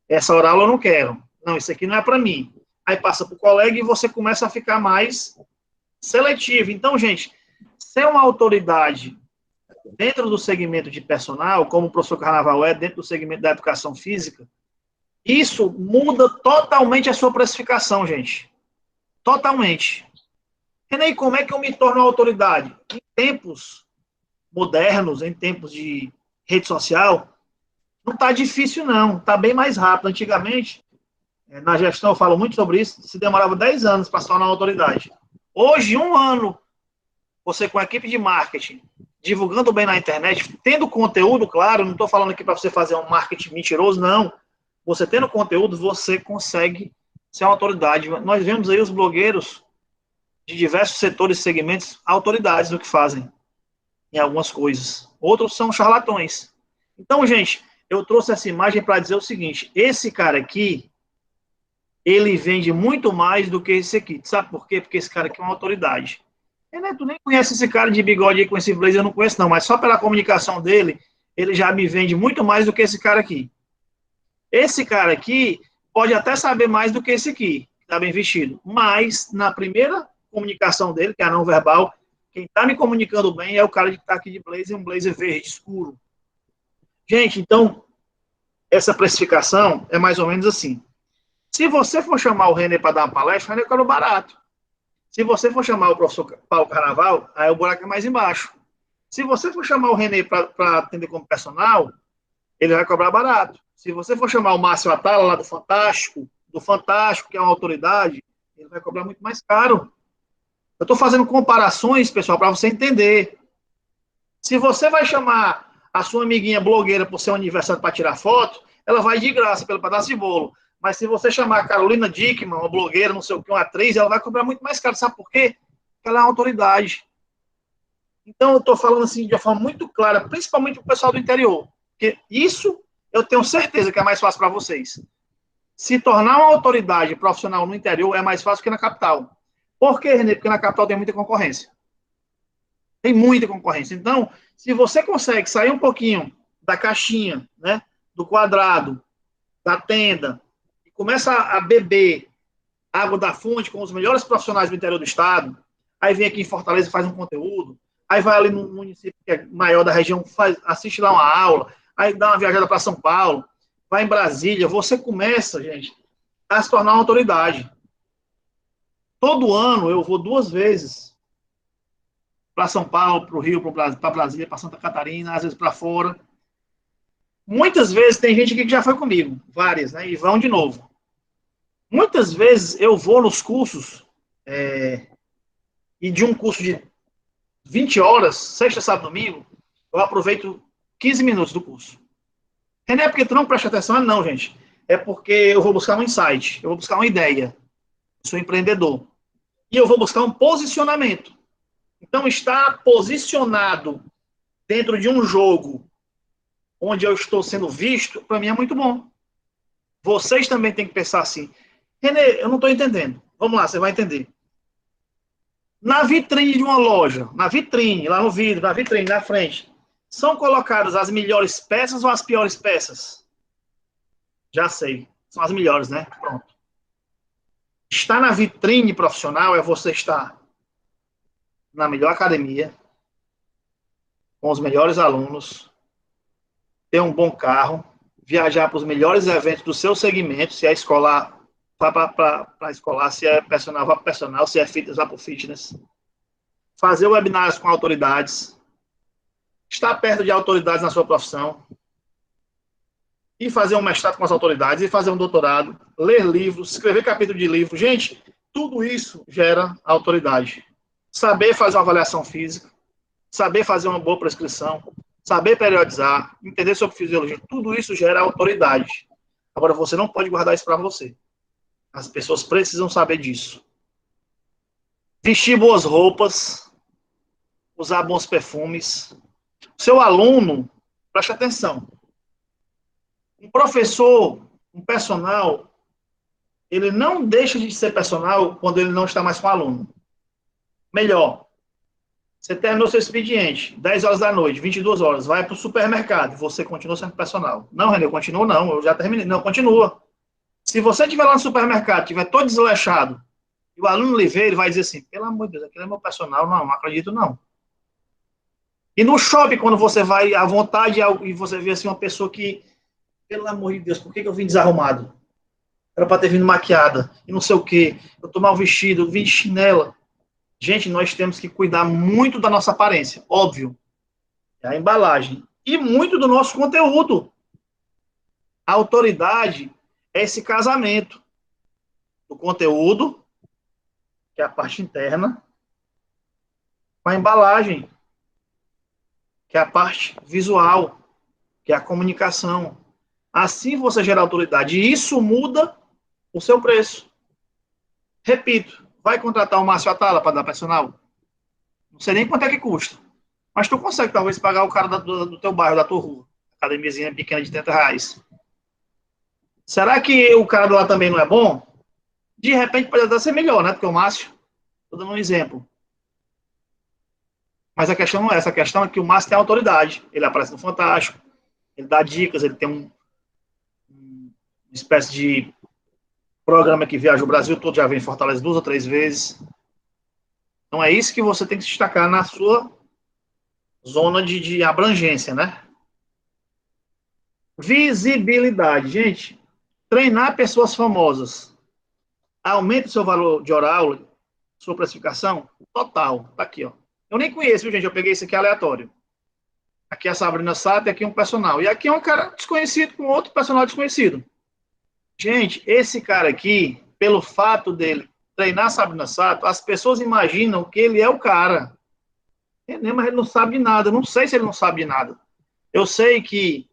Essa aula eu não quero. Não, isso aqui não é para mim. Aí passa para o colega e você começa a ficar mais seletivo. Então, gente, ser uma autoridade dentro do segmento de personal, como o professor Carnaval é, dentro do segmento da educação física, isso muda totalmente a sua precificação, gente. Totalmente. René, como é que eu me torno uma autoridade? Em tempos modernos, em tempos de rede social, não está difícil, não. Está bem mais rápido. Antigamente, na gestão, eu falo muito sobre isso, se demorava 10 anos para se tornar uma autoridade. Hoje, 1 ano, você com a equipe de marketing, divulgando bem na internet, tendo conteúdo, claro, não estou falando aqui para você fazer um marketing mentiroso, não. Você tendo conteúdo, você consegue ser uma autoridade. Nós vemos aí os blogueiros de diversos setores e segmentos, autoridades no que fazem, em algumas coisas. Outros são charlatões. Então, gente, eu trouxe essa imagem para dizer o seguinte, esse cara aqui, ele vende muito mais do que esse aqui. Sabe por quê? Porque esse cara aqui é uma autoridade. Tu nem conhece esse cara de bigode aí com esse blazer, eu não conheço não, mas só pela comunicação dele, ele já me vende muito mais do que esse cara aqui. Esse cara aqui pode até saber mais do que esse aqui, que está bem vestido, mas na primeira comunicação dele, que é a não verbal, quem está me comunicando bem é o cara que está aqui de blazer, um blazer verde escuro. Gente, então, essa precificação é mais ou menos assim. Se você for chamar o René para dar uma palestra, o René cobra barato. Se você for chamar o professor Paulo Carnaval, aí o buraco é mais embaixo. Se você for chamar o René para atender como personal, ele vai cobrar barato. Se você for chamar o Márcio Atala, lá do Fantástico, que é uma autoridade, ele vai cobrar muito mais caro. Eu estou fazendo comparações, pessoal, para você entender. Se você vai chamar a sua amiguinha blogueira por seu aniversário para tirar foto, ela vai de graça pelo pedaço de bolo. Mas se você chamar a Carolina Dickman, uma blogueira, não sei o que, uma atriz, ela vai cobrar muito mais caro. Sabe por quê? Porque ela é uma autoridade. Então, eu estou falando assim de uma forma muito clara, principalmente para o pessoal do interior. Porque isso eu tenho certeza que é mais fácil para vocês. Se tornar uma autoridade profissional no interior é mais fácil que na capital. Por quê, Renê? Porque na capital tem muita concorrência. Tem muita concorrência. Então, se você consegue sair um pouquinho da caixinha, né, do quadrado, da tenda, e começa a beber água da fonte com os melhores profissionais do interior do estado, aí vem aqui em Fortaleza e faz um conteúdo, aí vai ali no município que é maior da região, assiste lá uma aula, aí dá uma viajada para São Paulo, vai em Brasília, você começa, gente, a se tornar uma autoridade. Todo ano eu vou 2 vezes para São Paulo, para o Rio, para Brasília, para Santa Catarina, às vezes para fora. Muitas vezes tem gente aqui que já foi comigo, várias, né, e vão de novo. Muitas vezes eu vou nos cursos, e de um curso de 20 horas, sexta, sábado, domingo, eu aproveito 15 minutos do curso. Não é porque tu não presta atenção, não, gente. É porque eu vou buscar um insight, eu vou buscar uma ideia. Eu sou empreendedor. E eu vou buscar um posicionamento. Então, estar posicionado dentro de um jogo onde eu estou sendo visto, para mim é muito bom. Vocês também têm que pensar assim. Renê, eu não estou entendendo. Vamos lá, você vai entender. Na vitrine de uma loja, na vitrine, lá no vidro, na vitrine, na frente, são colocadas as melhores peças ou as piores peças? Já sei. São as melhores, né? Pronto. Estar na vitrine profissional é você estar na melhor academia, com os melhores alunos, ter um bom carro, viajar para os melhores eventos do seu segmento, se é escolar, vá para escolar, se é personal, vá para personal, se é fitness, vá para o fitness. Fazer webinários com autoridades, estar perto de autoridades na sua profissão, e fazer um mestrado com as autoridades, e fazer um doutorado, ler livros, escrever capítulo de livro. Gente, tudo isso gera autoridade. Saber fazer uma avaliação física, saber fazer uma boa prescrição, saber periodizar, entender sobre fisiologia, tudo isso gera autoridade. Agora, você não pode guardar isso para você. As pessoas precisam saber disso. Vestir boas roupas, usar bons perfumes. Seu aluno, preste atenção. Um professor, um personal, ele não deixa de ser personal quando ele não está mais com o aluno. Melhor, você terminou seu expediente, 10 horas da noite, 22 horas, vai para o supermercado, você continua sendo personal. Não, René, eu continuo não, eu já terminei. Não, continua. Se você estiver lá no supermercado, estiver todo desleixado, e o aluno lhe ver, ele vai dizer assim, pelo amor de Deus, aquele é meu personal, não acredito não. E no shopping, quando você vai à vontade e você vê assim uma pessoa que, pelo amor de Deus, por que eu vim desarrumado? Era para ter vindo maquiada, e não sei o quê, eu tô mal vestido, eu vim de chinela. Gente, nós temos que cuidar muito da nossa aparência, óbvio. É a embalagem. E muito do nosso conteúdo. A autoridade é esse casamento do conteúdo, que é a parte interna, com a embalagem, que é a parte visual, que é a comunicação. Assim você gera autoridade. E isso muda o seu preço. Repito, vai contratar o Márcio Atala para dar personal? Não sei nem quanto é que custa. Mas tu consegue, talvez, pagar o cara do teu bairro, da tua rua. academiazinha pequena de R$ 30. Será que o cara lá também não é bom? De repente pode até ser melhor, né? Porque o Márcio, estou dando um exemplo. Mas a questão não é essa, a questão é que o Márcio tem autoridade. Ele aparece no Fantástico, ele dá dicas, ele tem uma espécie de programa que viaja o Brasil todo, já vem em Fortaleza 2 ou 3 vezes. Então é isso que você tem que destacar na sua zona de abrangência, né? Visibilidade. Gente, treinar pessoas famosas aumenta o seu valor de hora-aula, sua precificação? Total. Tá aqui, ó. Eu nem conheço, viu, gente? Eu peguei isso aqui aleatório. Aqui é a Sabrina Sato e aqui é um personal. E aqui é um cara desconhecido com outro personal desconhecido. Gente, esse cara aqui, pelo fato dele treinar Sabrina Sato, as pessoas imaginam que ele é o cara. Mas ele não sabe de nada. Eu não sei se ele não sabe de nada. Eu sei que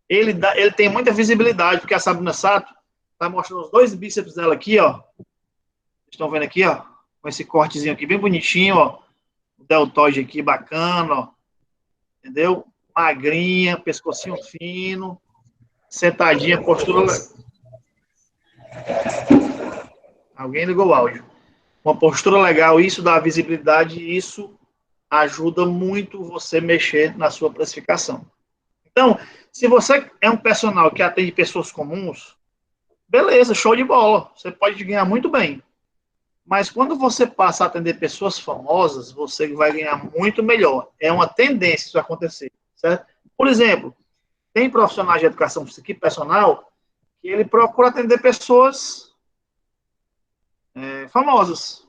ele tem muita visibilidade, porque a Sabrina Sato tá mostrando os 2 bíceps dela aqui, ó. Vocês estão vendo aqui, ó? Com esse cortezinho aqui, bem bonitinho, ó. O deltoide aqui, bacana, ó. Entendeu? Magrinha, pescocinho fino, sentadinha, postura. Alguém ligou o áudio. Uma postura legal, isso dá visibilidade, isso ajuda muito você mexer na sua precificação. Então, se você é um personal que atende pessoas comuns, beleza, show de bola, você pode ganhar muito bem. Mas quando você passa a atender pessoas famosas, você vai ganhar muito melhor. É uma tendência isso acontecer, certo? Por exemplo, tem profissionais de educação física personal que ele procura atender pessoas famosas.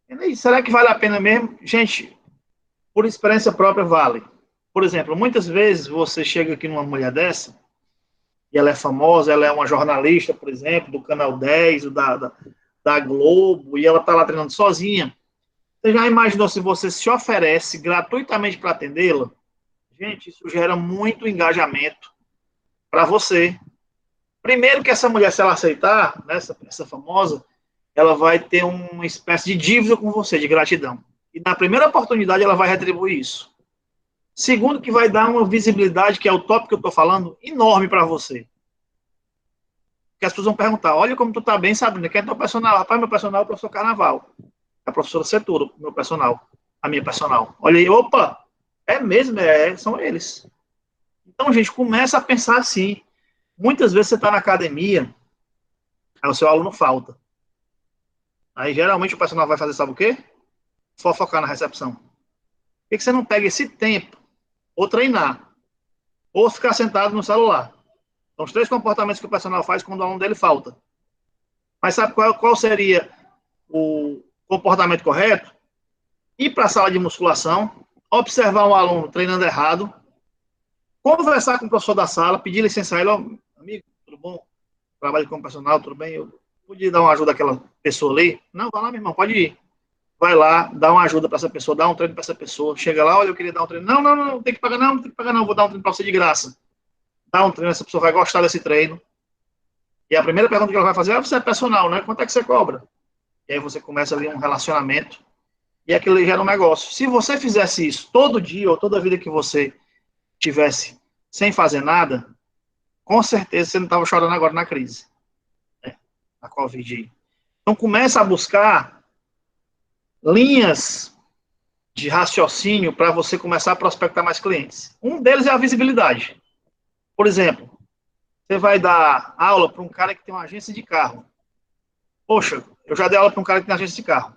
E será que vale a pena mesmo? Gente, por experiência própria, vale. Por exemplo, muitas vezes você chega aqui numa mulher dessa, e ela é famosa, ela é uma jornalista, por exemplo, do Canal 10, da Globo, e ela está lá treinando sozinha. Você já imaginou se você se oferece gratuitamente para atendê-la? Gente, isso gera muito engajamento para você. Primeiro que essa mulher, se ela aceitar, né, essa famosa, ela vai ter uma espécie de dívida com você, de gratidão. E na primeira oportunidade ela vai retribuir isso. Segundo, que vai dar uma visibilidade, que é o tópico que eu estou falando, enorme para você. Porque as pessoas vão perguntar, olha como tu tá bem, Sabrina, quem é teu personal? Rapaz, meu personal é o professor Carnaval. A professora Seturo, meu personal. A minha personal. Olha aí, opa, é mesmo, são eles. Então, gente, começa a pensar assim. Muitas vezes você está na academia, aí o seu aluno falta. Aí, geralmente, o personal vai fazer, sabe o quê? Fofocar na recepção. Por que você não pega esse tempo, ou treinar, ou ficar sentado no celular? São os 3 comportamentos que o personal faz quando o aluno dele falta. Mas sabe qual seria o comportamento correto? Ir para a sala de musculação, observar um aluno treinando errado, conversar com o professor da sala, pedir licença a ele, amigo, tudo bom? Trabalho como personal, tudo bem? Eu podia dar uma ajuda àquela pessoa ali? Não, vai lá, meu irmão, pode ir. Vai lá, dá uma ajuda para essa pessoa, dá um treino para essa pessoa. Chega lá, olha, eu queria dar um treino. Não, não tem que pagar não, vou dar um treino para você de graça. Dá um treino, essa pessoa vai gostar desse treino. E a primeira pergunta que ela vai fazer é, você é personal, né? Quanto é que você cobra? E aí você começa ali um relacionamento e aquilo gera um negócio. Se você fizesse isso todo dia ou toda vida que você tivesse sem fazer nada, com certeza você não estava chorando agora na crise, né? Na Covid. Então começa a buscar linhas de raciocínio para você começar a prospectar mais clientes. Um deles é a visibilidade. Por exemplo, você vai dar aula para um cara que tem uma agência de carro. Poxa, eu já dei aula para um cara que tem agência de carro.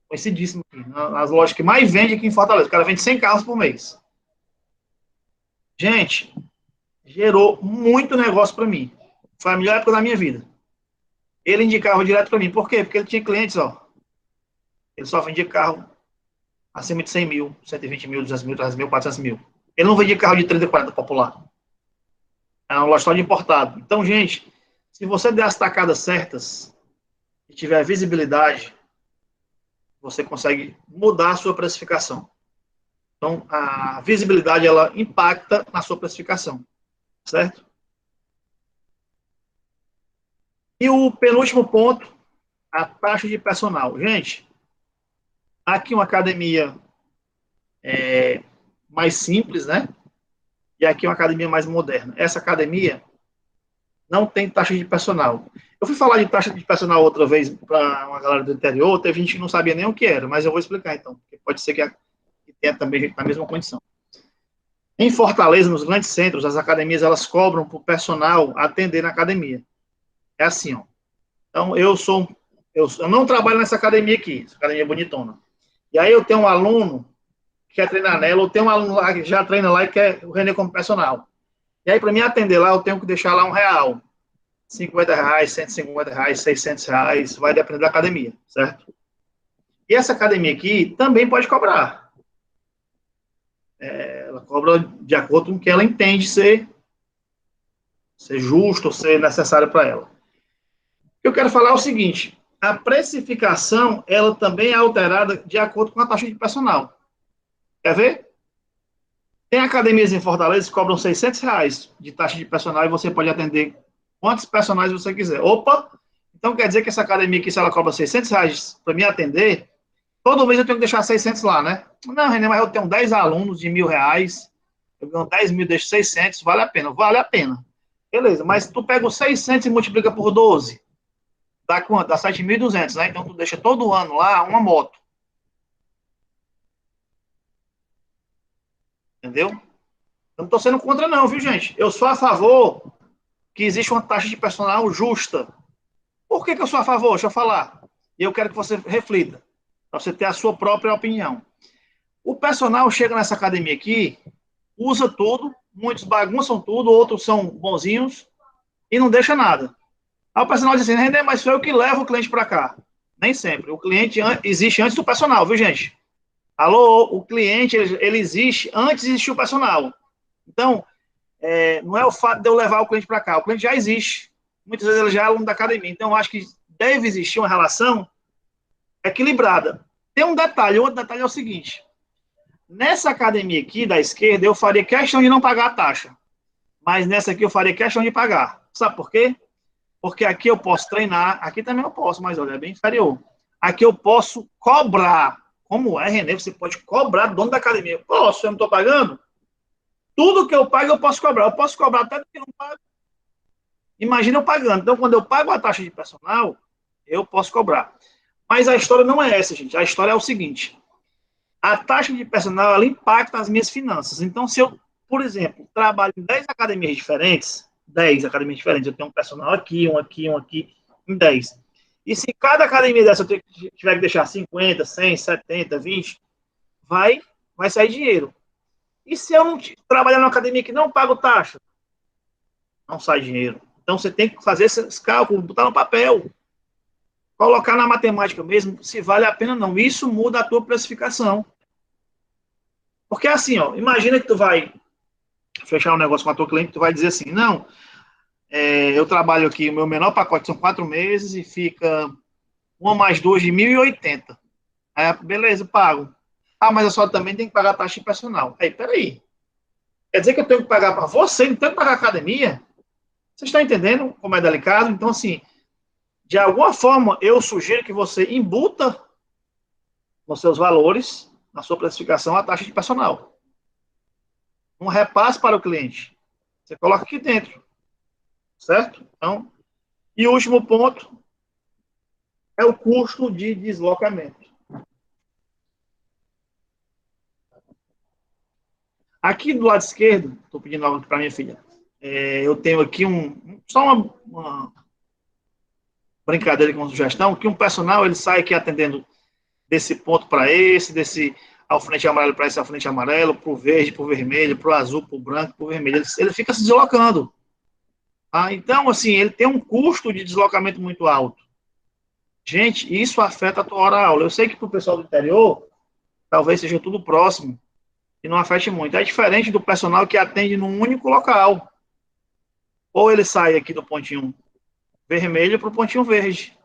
Conhecidíssimo aqui. Nas lojas que mais vende aqui em Fortaleza. O cara vende 100 carros por mês. Gente, gerou muito negócio para mim. Foi a melhor época da minha vida. Ele indicava direto para mim. Por quê? Porque ele tinha clientes, ó. Ele só vendia carro acima de 100 mil, 120 mil, 200 mil, 300 mil, 400 mil. Ele não vendia carro de 30, 40 popular. É uma loja só de importado. Então, gente, se você der as tacadas certas e tiver visibilidade, você consegue mudar a sua precificação. Então, a visibilidade, ela impacta na sua precificação, certo? E o penúltimo ponto, a taxa de personal. Gente, aqui uma academia mais simples, né? e aqui é uma academia mais moderna. Essa academia não tem taxa de personal. Eu fui falar de taxa de personal outra vez para uma galera do interior, teve gente que não sabia nem o que era, mas eu vou explicar então, porque pode ser que tenha também gente na mesma condição. Em Fortaleza, nos grandes centros, as academias elas cobram para o personal atender na academia. É assim, ó. Então, eu não trabalho nessa academia aqui, essa academia bonitona. E aí eu tenho um aluno que quer treinar nela, ou tem um aluno lá que já treina lá e quer o René como personal. E aí, para mim atender lá, eu tenho que deixar lá R$ 1, R$ 50, R$ 150, R$ 600, vai depender da academia, certo? E essa academia aqui também pode cobrar. Ela cobra de acordo com o que ela entende ser justo, ser necessário para ela. O que eu quero falar é o seguinte, a precificação, ela também é alterada de acordo com a taxa de personal. Quer ver? Tem academias em Fortaleza que cobram R$ 600 de taxa de personal e você pode atender quantos personagens você quiser. Opa! Então quer dizer que essa academia aqui, se ela cobra R$ 600 para me atender, todo mês eu tenho que deixar 600 lá, né? Não, René, mas eu tenho 10 alunos de R$ 1.000, eu ganho 10 mil, deixo 600, vale a pena? Vale a pena. Beleza, mas tu pega os 600 e multiplica por 12, dá quanto? Dá 7.200, né? Então tu deixa todo ano lá uma moto. Entendeu? Eu não estou sendo contra não, viu, gente? Eu sou a favor que existe uma taxa de personal justa. Por que eu sou a favor? Deixa eu falar. E eu quero que você reflita, para você ter a sua própria opinião. O personal chega nessa academia aqui, usa tudo, muitos bagunçam tudo, outros são bonzinhos e não deixa nada. Aí o personal diz assim, René, mas foi eu que levo o cliente para cá. Nem sempre. O cliente existe antes do personal, viu, gente? Alô, o cliente, ele existe antes de existir o personal. Então, não é o fato de eu levar o cliente para cá, o cliente já existe. Muitas vezes ele já é aluno da academia. Então, eu acho que deve existir uma relação equilibrada. Tem um detalhe, outro detalhe é o seguinte. Nessa academia aqui, da esquerda, eu faria questão de não pagar a taxa. Mas nessa aqui eu faria questão de pagar. Sabe por quê? Porque aqui eu posso treinar, aqui também eu posso, mas olha, é bem inferior. Aqui eu posso cobrar. Como é, René? Você pode cobrar do dono da academia. Posso, eu não estou pagando? Tudo que eu pago, eu posso cobrar. Eu posso cobrar até do que não pago. Imagina eu pagando. Então, quando eu pago a taxa de personal, eu posso cobrar. Mas a história não é essa, gente. A história é o seguinte. A taxa de personal, ela impacta as minhas finanças. Então, se eu, por exemplo, trabalho em 10 academias diferentes, eu tenho um personal aqui, em 10. E se cada academia dessa eu tiver que deixar 50, 100, 70, 20, vai sair dinheiro. E se eu não trabalhar numa academia que não paga taxa? Não sai dinheiro. Então, você tem que fazer esses cálculos, botar no papel, colocar na matemática mesmo, se vale a pena ou não. Isso muda a tua precificação. Porque assim, ó, imagina que tu vai fechar um negócio com a tua cliente, tu vai dizer assim, não, eu trabalho aqui, o meu menor pacote são 4 meses e fica 1 mais 2 de 1.080. Aí, beleza, pago. Ah, mas eu só também tenho que pagar a taxa de personal. Aí, peraí. Quer dizer que eu tenho que pagar para você, não tenho que pagar a academia? Vocês estão entendendo como é delicado? Então, assim, de alguma forma, eu sugiro que você embuta nos seus valores, na sua precificação, a taxa de personal. Um repasse para o cliente. Você coloca aqui dentro. Certo? Então, e o último ponto é o custo de deslocamento. Aqui do lado esquerdo, estou pedindo algo para minha filha, eu tenho aqui só uma brincadeira com uma sugestão, que um personal, ele sai aqui atendendo desse ponto para esse, desse alfinete amarelo para esse alfinete amarelo, para o verde, para o vermelho, para o azul, para o branco, para o vermelho. Ele fica se deslocando. Ah, então, assim, ele tem um custo de deslocamento muito alto. Gente, isso afeta a tua hora-aula. Eu sei que para o pessoal do interior, talvez seja tudo próximo e não afete muito. É diferente do personal que atende num único local. Ou ele sai aqui do pontinho vermelho para o pontinho verde,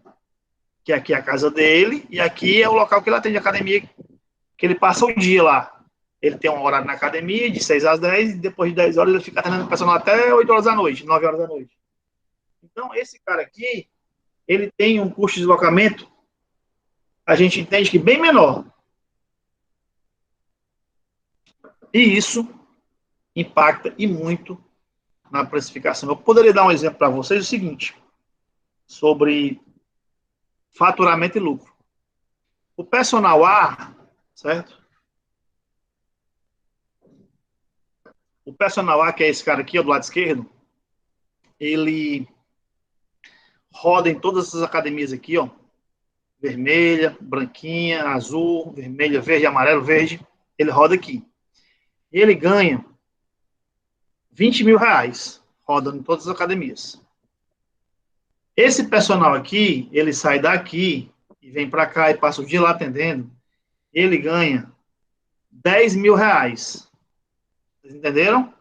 que aqui é a casa dele, e aqui é o local que ele atende a academia, que ele passa o dia lá. Ele tem um horário na academia de 6 às 10, e depois de 10 horas ele fica atendendo o personal até 8 horas da noite, 9 horas da noite. Então, esse cara aqui, ele tem um custo de deslocamento, a gente entende que bem menor. E isso impacta e muito na precificação. Eu poderia dar um exemplo para vocês, o seguinte, sobre faturamento e lucro. O personal A, certo? O personal A, que é esse cara aqui, ó, do lado esquerdo, ele roda em todas essas academias aqui, ó, vermelha, branquinha, azul, vermelha, verde, amarelo, verde, ele roda aqui. E ele ganha 20 mil reais, rodando em todas as academias. Esse personal aqui, ele sai daqui e vem para cá e passa o dia lá atendendo, ele ganha 10 mil reais. Vocês entenderam?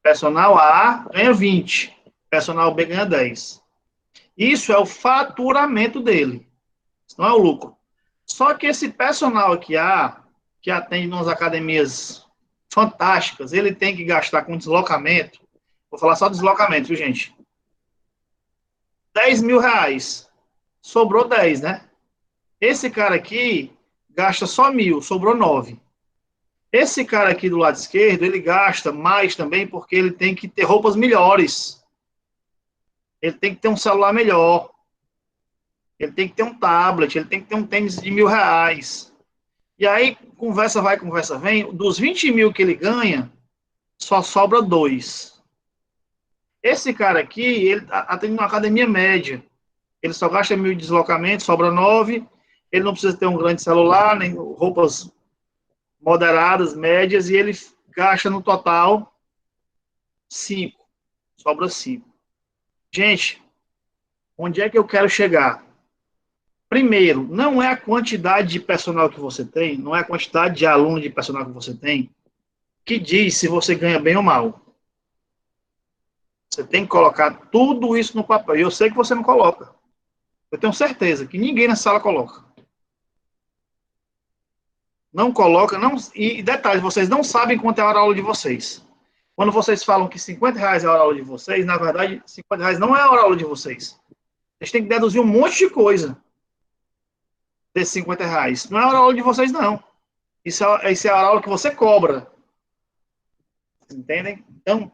Personal A ganha 20, personal B ganha 10. Isso é o faturamento dele, isso não é o lucro. Só que esse personal aqui A, que atende nas academias fantásticas, ele tem que gastar com deslocamento, vou falar só deslocamento, viu, gente? 10 mil reais, sobrou 10, né? Esse cara aqui gasta só 1.000, sobrou 9. Esse cara aqui do lado esquerdo, ele gasta mais também porque ele tem que ter roupas melhores. Ele tem que ter um celular melhor. Ele tem que ter um tablet, ele tem que ter um tênis de 1.000 reais. E aí, conversa vai, conversa vem, dos 20 mil que ele ganha, só sobra 2. Esse cara aqui, ele atende uma academia média. Ele só gasta 1.000 de deslocamento, sobra 9. Ele não precisa ter um grande celular, nem roupas moderadas, médias, e ele gasta no total 5. Sobra 5. Gente, onde é que eu quero chegar? Primeiro, não é a quantidade de personal que você tem, não é a quantidade de aluno de personal que você tem, que diz se você ganha bem ou mal. Você tem que colocar tudo isso no papel. E eu sei que você não coloca. Eu tenho certeza que ninguém na sala coloca. Não coloca, não. E detalhe, vocês não sabem quanto é a hora-aula de vocês. Quando vocês falam que 50 reais é a hora-aula de vocês, na verdade, 50 reais não é a hora-aula de vocês. Vocês têm que deduzir um monte de coisa desses 50 reais. Não é a hora-aula de vocês, não. Isso é a hora-aula que você cobra. Entendem? Então,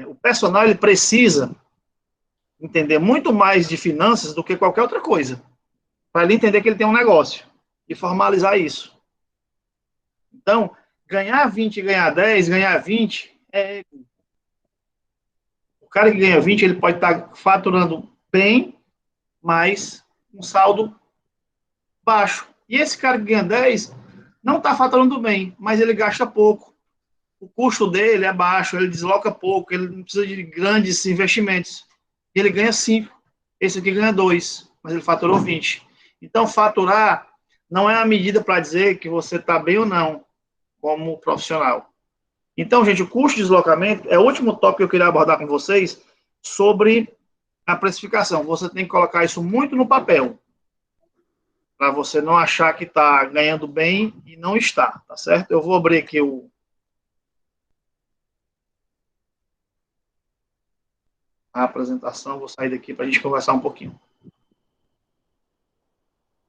o personal ele precisa entender muito mais de finanças do que qualquer outra coisa. Para ele entender que ele tem um negócio. E formalizar isso. Então, ganhar 20 e ganhar 10, ganhar 20, o cara que ganha 20, ele pode estar faturando bem, mas um saldo baixo. E esse cara que ganha 10 não está faturando bem, mas ele gasta pouco. O custo dele é baixo, ele desloca pouco, ele não precisa de grandes investimentos. Ele ganha 5. Esse aqui ganha 2, mas ele faturou 20. Então, faturar não é a medida para dizer que você está bem ou não como profissional. Então, gente, o custo de deslocamento é o último tópico que eu queria abordar com vocês sobre a precificação. Você tem que colocar isso muito no papel, para você não achar que está ganhando bem e não está, tá certo? Eu vou abrir aqui a apresentação, vou sair daqui para a gente conversar um pouquinho.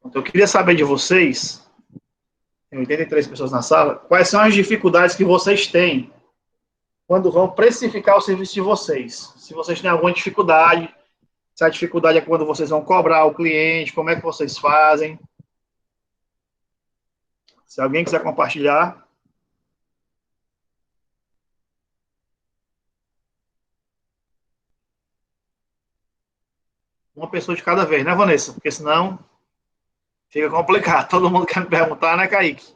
Então, eu queria saber de vocês, tem 83 pessoas na sala, quais são as dificuldades que vocês têm quando vão precificar o serviço de vocês. Se vocês têm alguma dificuldade, se a dificuldade é quando vocês vão cobrar o cliente, como é que vocês fazem. Se alguém quiser compartilhar. Uma pessoa de cada vez, né, Vanessa? Porque senão fica complicado. Todo mundo quer me perguntar, né, Kaique?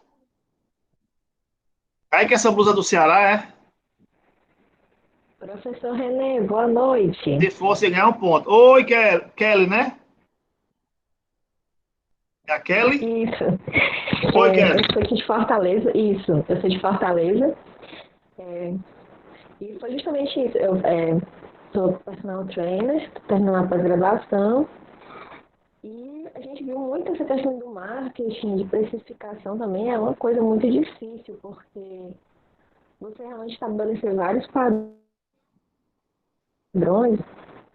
Kaique, essa blusa do Ceará, é? Professor Renê, boa noite. Se fosse ganhar um ponto. Oi, Kelly, né? É a Kelly? Isso. Oi, Kelly. Eu sou aqui de Fortaleza. Isso, eu sou de Fortaleza. E foi justamente isso. Eu sou personal trainer, tô terminando a pós-graduação. E a gente viu muito essa questão do marketing, de precificação também. É uma coisa muito difícil, porque você realmente estabelecer vários padrões,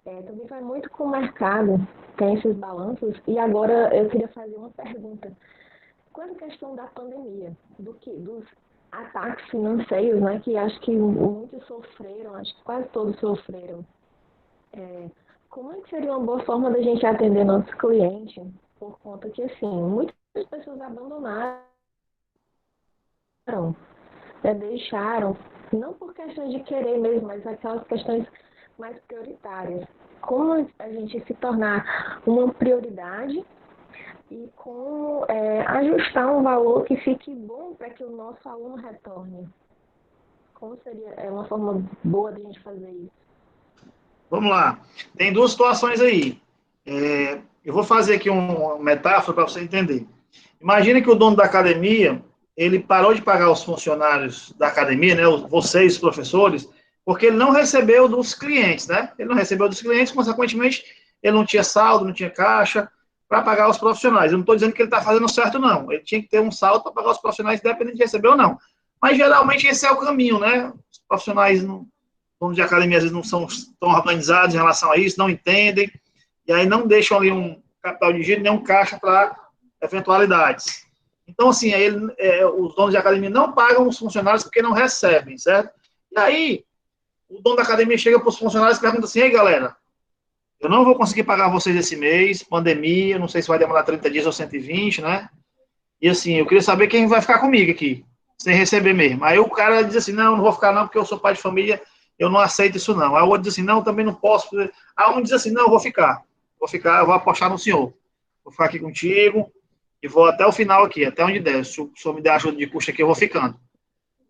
também vai muito com o mercado, tem esses balanços. E agora eu queria fazer uma pergunta. Quanto à questão da pandemia, ataques financeiros, né, que acho que muitos sofreram, acho que quase todos sofreram. Como é que seria uma boa forma da gente atender nossos clientes? Por conta que, assim, muitas pessoas abandonaram, deixaram, não por questão de querer mesmo, mas aquelas questões mais prioritárias. Como a gente se tornar uma prioridade e como ajustar um valor que fique bom para que o nosso aluno retorne. Como seria uma forma boa de a gente fazer isso? Vamos lá. Tem duas situações aí. Eu vou fazer aqui uma metáfora para você entender. Imagina que o dono da academia, ele parou de pagar os funcionários da academia, né, vocês, os professores, porque ele não recebeu dos clientes, né? Ele não recebeu dos clientes, consequentemente, ele não tinha saldo, não tinha caixa para pagar os profissionais. Eu não estou dizendo que ele está fazendo certo, não. Ele tinha que ter um saldo para pagar os profissionais, independente de receber ou não. Mas, geralmente, esse é o caminho, né? Os profissionais, donos de academia, às vezes, não são tão organizados em relação a isso, não entendem, e aí não deixam ali um capital de giro, nem um caixa para eventualidades. Então, assim, os donos de academia não pagam os funcionários porque não recebem, certo? E aí, o dono da academia chega para os funcionários e pergunta assim: ei, galera, eu não vou conseguir pagar vocês esse mês, pandemia, não sei se vai demorar 30 dias ou 120, né? E assim, eu queria saber quem vai ficar comigo aqui, sem receber mesmo. Aí o cara diz assim: não vou ficar não, porque eu sou pai de família, eu não aceito isso não. Aí o outro diz assim: não, também não posso. Aí um diz assim: não, eu vou ficar, eu vou apostar no senhor. Vou ficar aqui contigo e vou até o final aqui, até onde der. Se o senhor me der ajuda de custo aqui, eu vou ficando.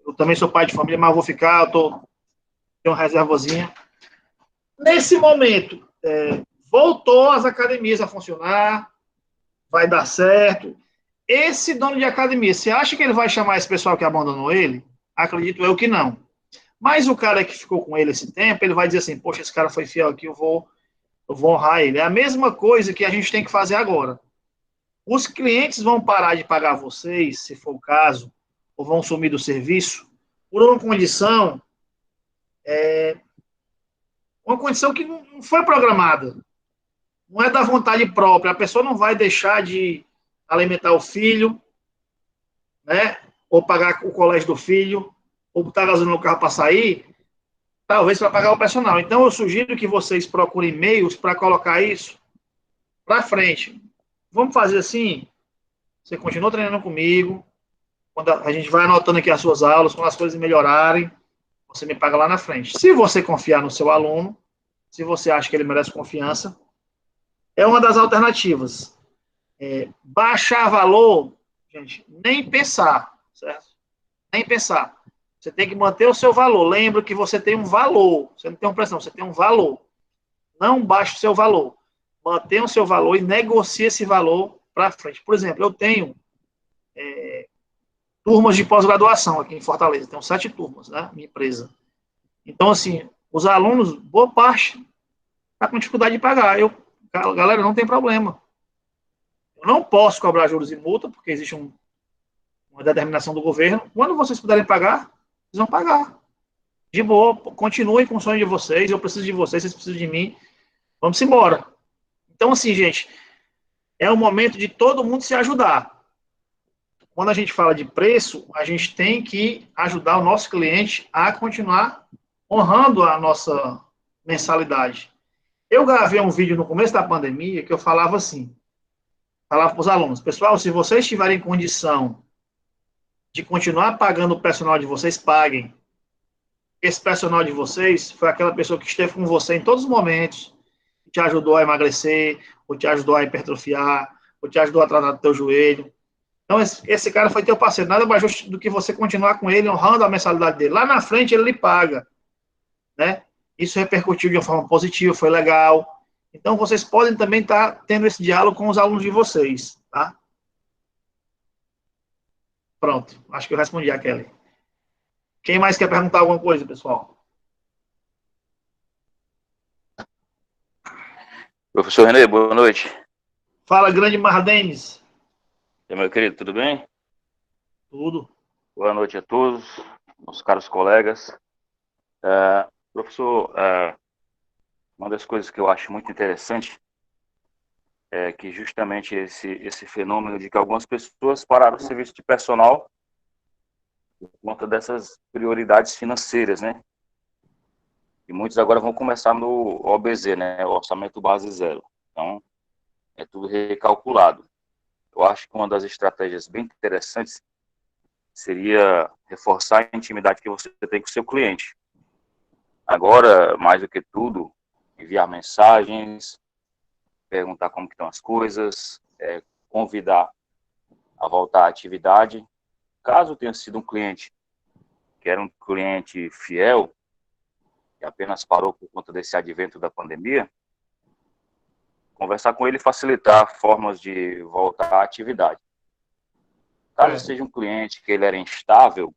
Eu também sou pai de família, mas eu vou ficar, tenho uma reservazinha. Nesse momento, voltou as academias a funcionar, vai dar certo. Esse dono de academia, você acha que ele vai chamar esse pessoal que abandonou ele? Acredito eu que não. Mas o cara que ficou com ele esse tempo, ele vai dizer assim: poxa, esse cara foi fiel aqui, eu vou honrar ele. É a mesma coisa que a gente tem que fazer agora. Os clientes vão parar de pagar vocês, se for o caso, ou vão sumir do serviço, por uma condição que não foi programada. Não é da vontade própria. A pessoa não vai deixar de alimentar o filho, né? Ou pagar o colégio do filho, ou botar gasolina no carro para sair, talvez para pagar o personal. Então, eu sugiro que vocês procurem meios para colocar isso para frente. Vamos fazer assim? Você continua treinando comigo, quando a gente vai anotando aqui as suas aulas, quando as coisas melhorarem, você me paga lá na frente. Se você confiar no seu aluno, se você acha que ele merece confiança, é uma das alternativas. Baixar valor, gente, nem pensar, certo? Nem pensar. Você tem que manter o seu valor. Lembra que você tem um valor. Você não tem um preço, não. Você tem um valor. Não baixe o seu valor. Mantenha o seu valor e negocie esse valor para frente. Por exemplo, eu tenho turmas de pós-graduação aqui em Fortaleza. Tenho 7 turmas, né? Minha empresa. Então, assim, os alunos, boa parte, está com dificuldade de pagar. Galera, não tem problema. Eu não posso cobrar juros e multa, porque existe uma determinação do governo. Quando vocês puderem pagar, vocês vão pagar. De boa, continuem com o sonho de vocês. Eu preciso de vocês, vocês precisam de mim. Vamos embora. Então, assim, gente, é o momento de todo mundo se ajudar. Quando a gente fala de preço, a gente tem que ajudar o nosso cliente a continuar honrando a nossa mensalidade. Eu gravei um vídeo no começo da pandemia que eu falava assim, falava para os alunos: pessoal, se vocês tiverem condição de continuar pagando o personal de vocês, paguem. Esse personal de vocês foi aquela pessoa que esteve com você em todos os momentos, que te ajudou a emagrecer, ou te ajudou a hipertrofiar, ou te ajudou a tratar do teu joelho. Então, esse cara foi teu parceiro. Nada mais justo do que você continuar com ele, honrando a mensalidade dele. Lá na frente, ele lhe paga, né? Isso repercutiu de uma forma positiva, foi legal. Então, vocês podem também estar tendo esse diálogo com os alunos de vocês, tá? Pronto, acho que eu respondi a Kelly. Quem mais quer perguntar alguma coisa, pessoal? Professor Renê, boa noite. Fala, grande Mardenes. E aí, meu querido, tudo bem? Tudo. Boa noite a todos, meus caros colegas. Professor, uma das coisas que eu acho muito interessante é que justamente esse fenômeno de que algumas pessoas pararam o serviço de personal por conta dessas prioridades financeiras, né? E muitos agora vão começar no OBZ, né? O Orçamento Base Zero. Então, é tudo recalculado. Eu acho que uma das estratégias bem interessantes seria reforçar a intimidade que você tem com o seu cliente. Agora, mais do que tudo, enviar mensagens, perguntar como que estão as coisas, convidar a voltar à atividade. Caso tenha sido um cliente que era um cliente fiel, que apenas parou por conta desse advento da pandemia, conversar com ele e facilitar formas de voltar à atividade. Caso seja um cliente que ele era instável,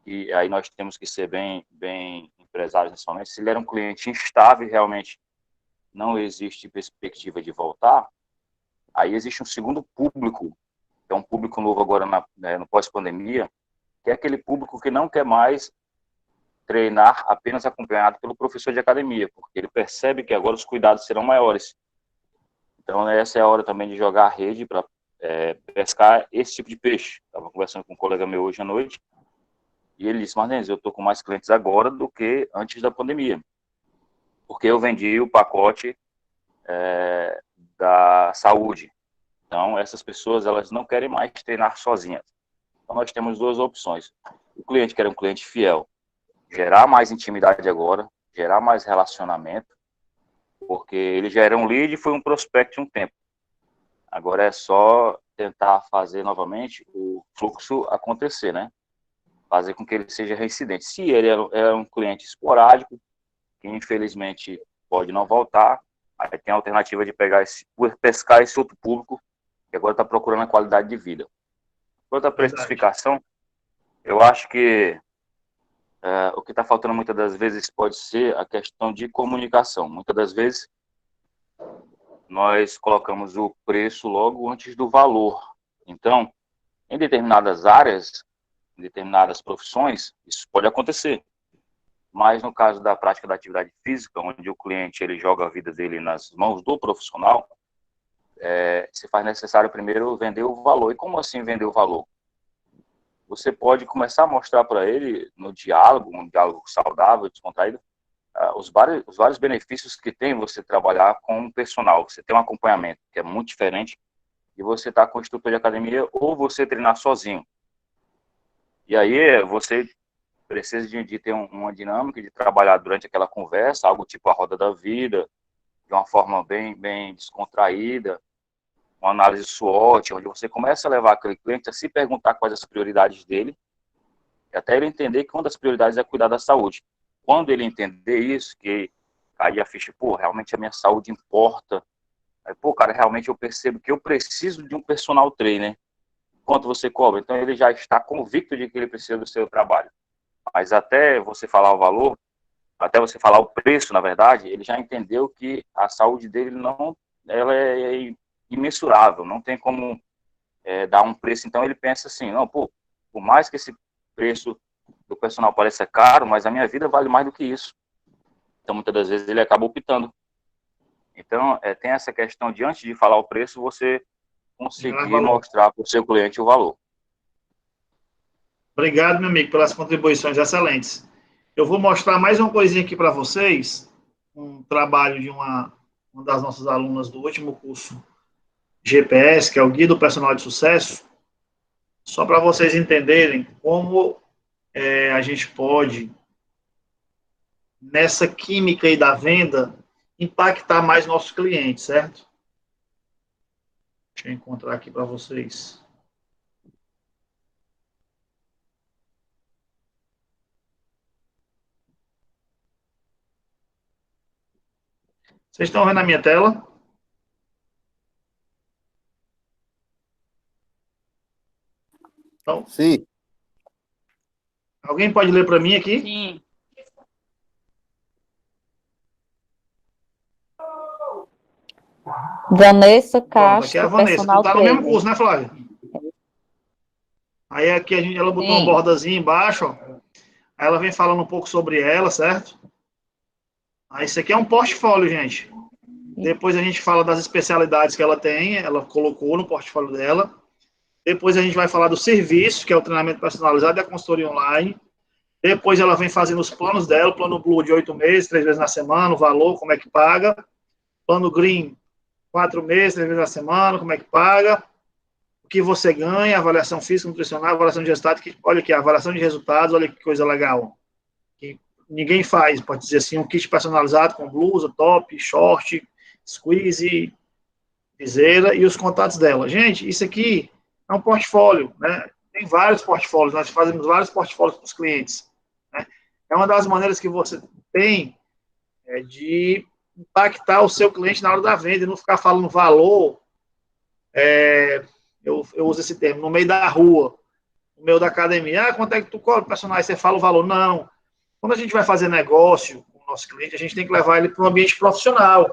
e aí nós temos que ser bem empresários nesse momento, se ele era um cliente instável e realmente não existe perspectiva de voltar, aí existe um segundo público, que é um público novo agora no pós-pandemia, que é aquele público que não quer mais treinar apenas acompanhado pelo professor de academia, porque ele percebe que agora os cuidados serão maiores. Então, essa é a hora também de jogar a rede para pescar esse tipo de peixe. Estava conversando com um colega meu hoje à noite, e ele disse: Marlene, eu estou com mais clientes agora do que antes da pandemia, porque eu vendi o pacote da saúde. Então, essas pessoas, elas não querem mais treinar sozinhas. Então, nós temos duas opções. O cliente que era um cliente fiel, gerar mais intimidade agora, gerar mais relacionamento, porque ele já era um lead e foi um prospect um tempo. Agora é só tentar fazer novamente o fluxo acontecer, né? Fazer com que ele seja reincidente. Se ele é um cliente esporádico, que infelizmente pode não voltar, aí tem a alternativa de pescar esse outro público que agora está procurando a qualidade de vida. Quanto à precificação, eu acho que o que está faltando muitas das vezes pode ser a questão de comunicação. Muitas das vezes nós colocamos o preço logo antes do valor. Então, em determinadas áreas, em determinadas profissões, isso pode acontecer. Mas no caso da prática da atividade física, onde o cliente ele joga a vida dele nas mãos do profissional, se faz necessário primeiro vender o valor. E como assim vender o valor? Você pode começar a mostrar para ele, no diálogo, um diálogo saudável, descontraído, os vários benefícios que tem você trabalhar com um personal. Você tem um acompanhamento, que é muito diferente de você estar com o instrutor de academia ou você treinar sozinho. E aí você precisa de ter uma dinâmica de trabalhar durante aquela conversa, algo tipo a roda da vida, de uma forma bem descontraída, uma análise SWOT, onde você começa a levar aquele cliente a se perguntar quais as prioridades dele, e até ele entender que uma das prioridades é cuidar da saúde. Quando ele entender isso, que aí a ficha, realmente a minha saúde importa, aí, cara, realmente eu percebo que eu preciso de um personal trainer, quanto você cobra? Então ele já está convicto de que ele precisa do seu trabalho. Mas até você falar o valor, até você falar o preço, na verdade, ele já entendeu que a saúde dele ela é imensurável, não tem como dar um preço. Então ele pensa assim, não, por mais que esse preço do personal pareça caro, mas a minha vida vale mais do que isso. Então muitas das vezes ele acaba optando. Então tem essa questão de, antes de falar o preço, você conseguir mostrar para o seu cliente o valor. Obrigado, meu amigo, pelas contribuições excelentes. Eu vou mostrar mais uma coisinha aqui para vocês, um trabalho de uma das nossas alunas do último curso GPS, que é o Guia do Personal de Sucesso, só para vocês entenderem como a gente pode, nessa química aí da venda, impactar mais nossos clientes, certo? Deixa eu encontrar aqui para vocês. Vocês estão vendo a minha tela? Então, sim. Alguém pode ler para mim aqui? Sim. Vanessa Castro, aqui é a Vanessa. Tu tá no mesmo curso, né, Flávia? Aí aqui ela botou uma bordazinha embaixo, ó. Aí ela vem falando um pouco sobre ela, certo? Aí isso aqui é um portfólio, gente. Depois a gente fala das especialidades que ela tem, ela colocou no portfólio dela. Depois a gente vai falar do serviço, que é o treinamento personalizado e a consultoria online. Depois ela vem fazendo os planos dela, o plano Blue de 8 meses, 3 vezes na semana, o valor, como é que paga. Plano Green, 4 meses, 3 vezes na semana, como é que paga. O que você ganha, avaliação física, nutricional, avaliação de resultados. Olha aqui, avaliação de resultados, olha que coisa legal. Que ninguém faz, pode dizer assim, um kit personalizado com blusa, top, short, squeeze, viseira e os contatos dela. Gente, isso aqui é um portfólio, né? Tem vários portfólios, nós fazemos vários portfólios para os clientes, né? É uma das maneiras que você tem de impactar o seu cliente na hora da venda e não ficar falando valor, eu uso esse termo, no meio da rua, no meio da academia. Ah, quanto é que tu cobra, personagem? Você fala o valor. Não. Quando a gente vai fazer negócio com o nosso cliente, a gente tem que levar ele para um ambiente profissional.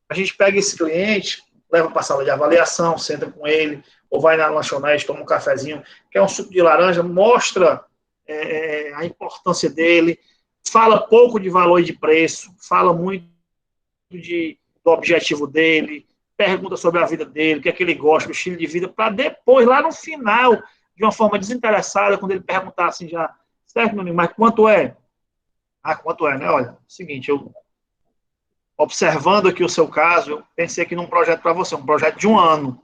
A gente pega esse cliente, leva para a sala de avaliação, senta com ele, ou vai na lanchonete, toma um cafezinho, quer um suco de laranja, mostra a importância dele, fala pouco de valor e de preço, fala muito do objetivo dele, pergunta sobre a vida dele, o que é que ele gosta, o estilo de vida, para depois, lá no final, de uma forma desinteressada, quando ele perguntar assim já, certo, meu amigo, mas quanto é? Ah, quanto é, né? Olha, seguinte, eu observando aqui o seu caso, eu pensei aqui num projeto para você, um projeto de 1 ano.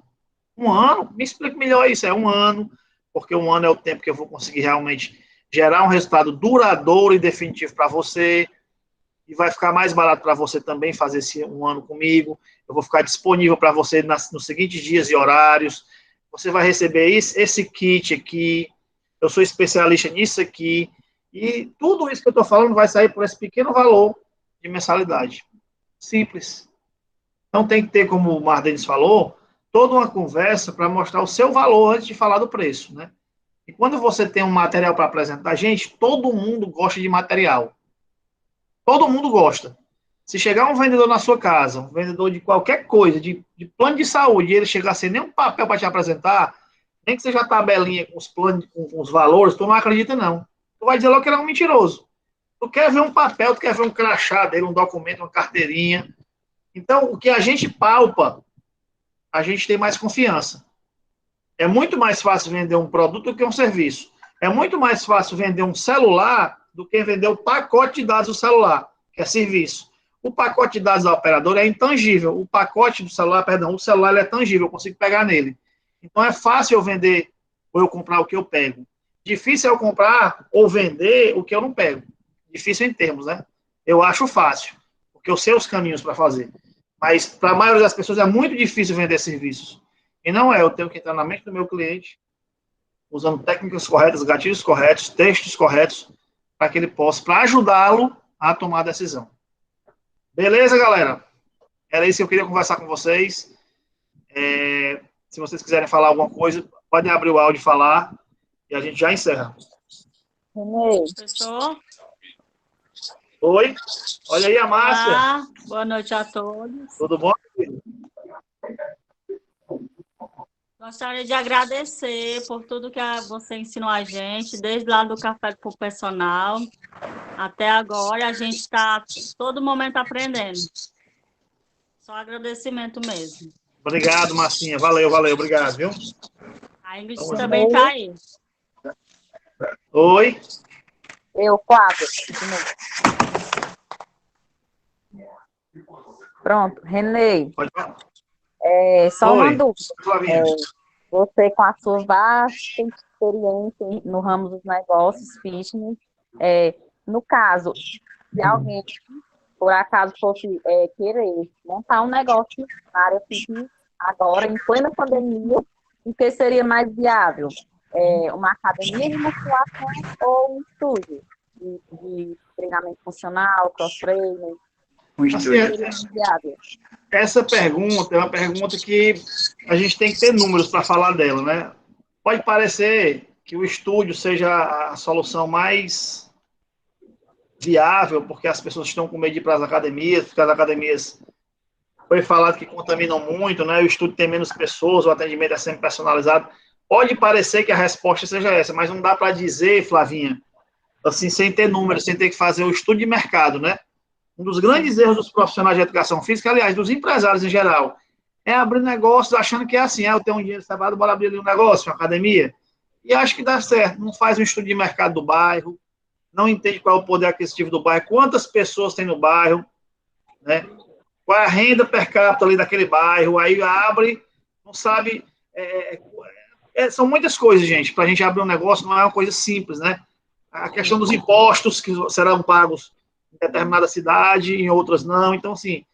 1 ano? Me explique melhor isso, é 1 ano, porque 1 ano é o tempo que eu vou conseguir realmente gerar um resultado duradouro e definitivo para você, e vai ficar mais barato para você também fazer esse 1 ano comigo. Eu vou ficar disponível para você nos seguintes dias e horários. Você vai receber esse kit aqui. Eu sou especialista nisso aqui. E tudo isso que eu estou falando vai sair por esse pequeno valor de mensalidade. Simples. Não tem que ter, como o Mardenis falou, toda uma conversa para mostrar o seu valor antes de falar do preço, né? E quando você tem um material para apresentar, gente, todo mundo gosta de material. Todo mundo gosta. Se chegar um vendedor na sua casa, um vendedor de qualquer coisa, de plano de saúde, e ele chegar sem nenhum papel para te apresentar, nem que seja a tabelinha com os planos, com os valores, tu não acredita, não. Tu vai dizer logo que ele é um mentiroso. Tu quer ver um papel, tu quer ver um crachá dele, um documento, uma carteirinha. Então, o que a gente palpa, a gente tem mais confiança. É muito mais fácil vender um produto do que um serviço. É muito mais fácil vender um celular do que vender o pacote de dados do celular, que é serviço. O pacote de dados da operadora é intangível. O pacote do celular, perdão, o celular ele é tangível, eu consigo pegar nele. Então é fácil eu vender ou eu comprar o que eu pego. Difícil é eu comprar ou vender o que eu não pego. Difícil em termos, né? Eu acho fácil, porque eu sei os caminhos para fazer. Mas para a maioria das pessoas é muito difícil vender serviços. E não é, eu tenho que entrar na mente do meu cliente, usando técnicas corretas, gatilhos corretos, textos corretos, para que ele possa, para ajudá-lo a tomar a decisão. Beleza, galera? Era isso que eu queria conversar com vocês. Se vocês quiserem falar alguma coisa, podem abrir o áudio e falar, e a gente já encerra. Professor? Oi? Olha aí a Márcia. Olá, boa noite a todos. Tudo bom? Gostaria de agradecer por tudo que você ensinou a gente, desde lá do Café para o Personal até agora. A gente está todo momento aprendendo. Só agradecimento mesmo. Obrigado, Marcinha. Valeu, obrigado, viu? A Ingrid também está aí. Oi? Eu, 4. Pronto, Renê. Pode falar. Só uma Oi. dúvida. Você, com a sua vasta experiência no ramo dos negócios fitness, no caso, se alguém, por acaso, fosse querer montar um negócio na área fitness agora, em plena pandemia, o que seria mais viável? Uma academia de musculação ou um estúdio de treinamento funcional, cross-training? Essa pergunta é uma pergunta que a gente tem que ter números para falar dela, né? Pode parecer que o estúdio seja a solução mais viável, porque as pessoas estão com medo de ir para as academias, porque as academias foi falado que contaminam muito, né? O estúdio tem menos pessoas, o atendimento é sempre personalizado. Pode parecer que a resposta seja essa, mas não dá para dizer, Flavinha, assim, sem ter números, sem ter que fazer o estudo de mercado, né? Um dos grandes erros dos profissionais de educação física, aliás, dos empresários em geral, é abrir negócios achando que é assim, eu tenho um dinheiro separado, bora abrir ali um negócio, uma academia. E acho que dá certo. Não faz um estudo de mercado do bairro, não entende qual é o poder aquisitivo do bairro, quantas pessoas tem no bairro, né? Qual é a renda per capita ali daquele bairro, aí abre, não sabe... são muitas coisas, gente, para a gente abrir um negócio, não é uma coisa simples, né? A questão dos impostos que serão pagos em determinada cidade, em outras não. Então, assim,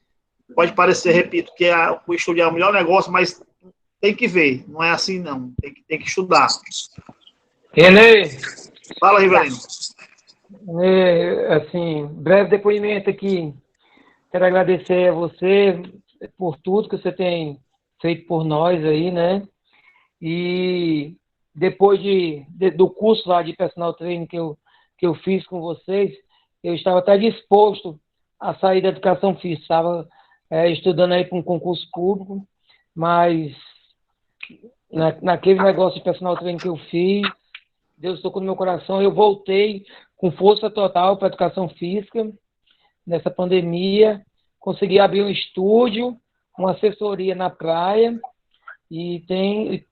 pode parecer, repito, que o estudo é o melhor negócio, mas tem que ver, não é assim, não. Tem que estudar. Renê, Fala, Rivelino. assim, breve depoimento aqui. Quero agradecer a você por tudo que você tem feito por nós aí, né? E depois do curso lá de personal training que eu fiz com vocês, eu estava até disposto a sair da educação física. Estava estudando aí para um concurso público, mas naquele negócio de personal training que eu fiz, Deus tocou no meu coração, eu voltei com força total para a educação física. Nessa pandemia, consegui abrir um estúdio, uma assessoria na praia, e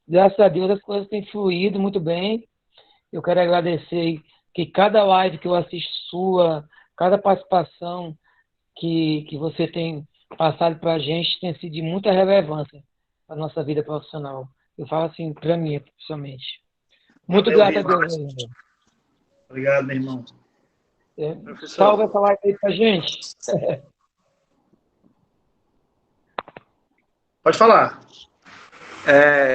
graças a Deus, as coisas têm fluído muito bem. Eu quero agradecer que cada live que eu assisto sua, cada participação que você tem passado para a gente tem sido de muita relevância para a nossa vida profissional. Eu falo assim, para mim, principalmente. Muito grato a Deus, meu irmão. Obrigado, meu irmão. Salve essa live aí pra gente. Pode falar.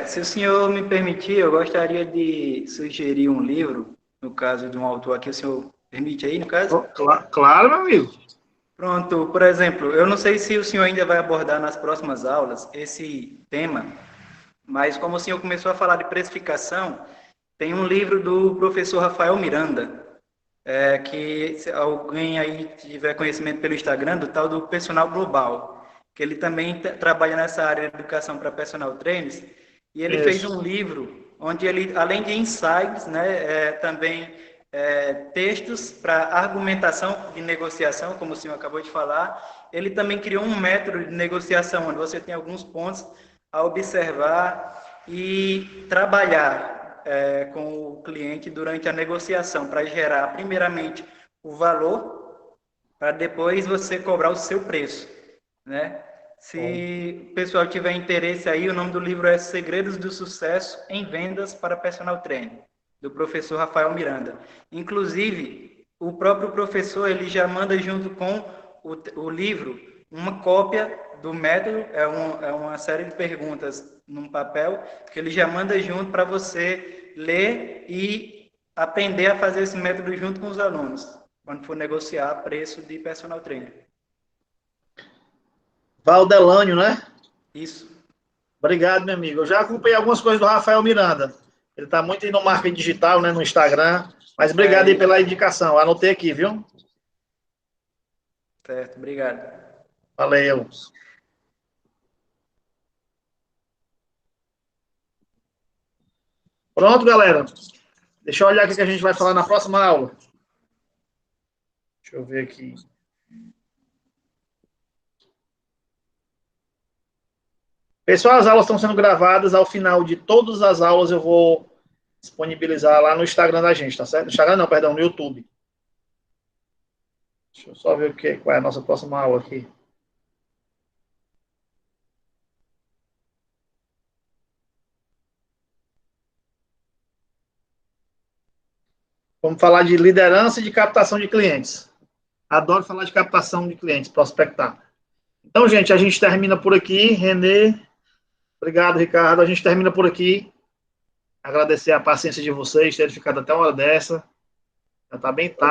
Se o senhor me permitir, eu gostaria de sugerir um livro, no caso de um autor aqui, o senhor permite aí, no caso? Claro, meu amigo. Pronto, por exemplo, eu não sei se o senhor ainda vai abordar nas próximas aulas esse tema, mas como o senhor começou a falar de precificação, tem um livro do professor Rafael Miranda, que se alguém aí tiver conhecimento pelo Instagram, do tal do Personal Global, que ele também trabalha nessa área de educação para personal trainers, e ele fez um livro onde ele, além de insights, né, também textos para argumentação de negociação, como o senhor acabou de falar, ele também criou um método de negociação, onde você tem alguns pontos a observar e trabalhar com o cliente durante a negociação, para gerar, primeiramente, o valor, para depois você cobrar o seu preço, né? Se o pessoal tiver interesse aí, o nome do livro é Segredos do Sucesso em Vendas para Personal Trainer, do professor Rafael Miranda. Inclusive, o próprio professor, ele já manda junto com o livro uma cópia do método, é uma série de perguntas num papel, que ele já manda junto para você ler e aprender a fazer esse método junto com os alunos, quando for negociar preço de personal trainer. Valdelânio, né? Isso. Obrigado, meu amigo. Eu já acompanhei algumas coisas do Rafael Miranda. Ele está muito aí no marketing digital, né, no Instagram. Mas obrigado aí pela indicação. Anotei aqui, viu? Certo, obrigado. Valeu. Pronto, galera. Deixa eu olhar o que a gente vai falar na próxima aula. Deixa eu ver aqui. Pessoal, as aulas estão sendo gravadas. Ao final de todas as aulas eu vou disponibilizar lá no Instagram da gente, tá certo? No Instagram não, perdão, no YouTube. Deixa eu só ver qual é a nossa próxima aula aqui. Vamos falar de liderança e de captação de clientes. Adoro falar de captação de clientes, prospectar. Então, gente, a gente termina por aqui. Renê, obrigado, Ricardo. A gente termina por aqui. Agradecer a paciência de vocês, terem ficado até uma hora dessa. Já está bem tarde.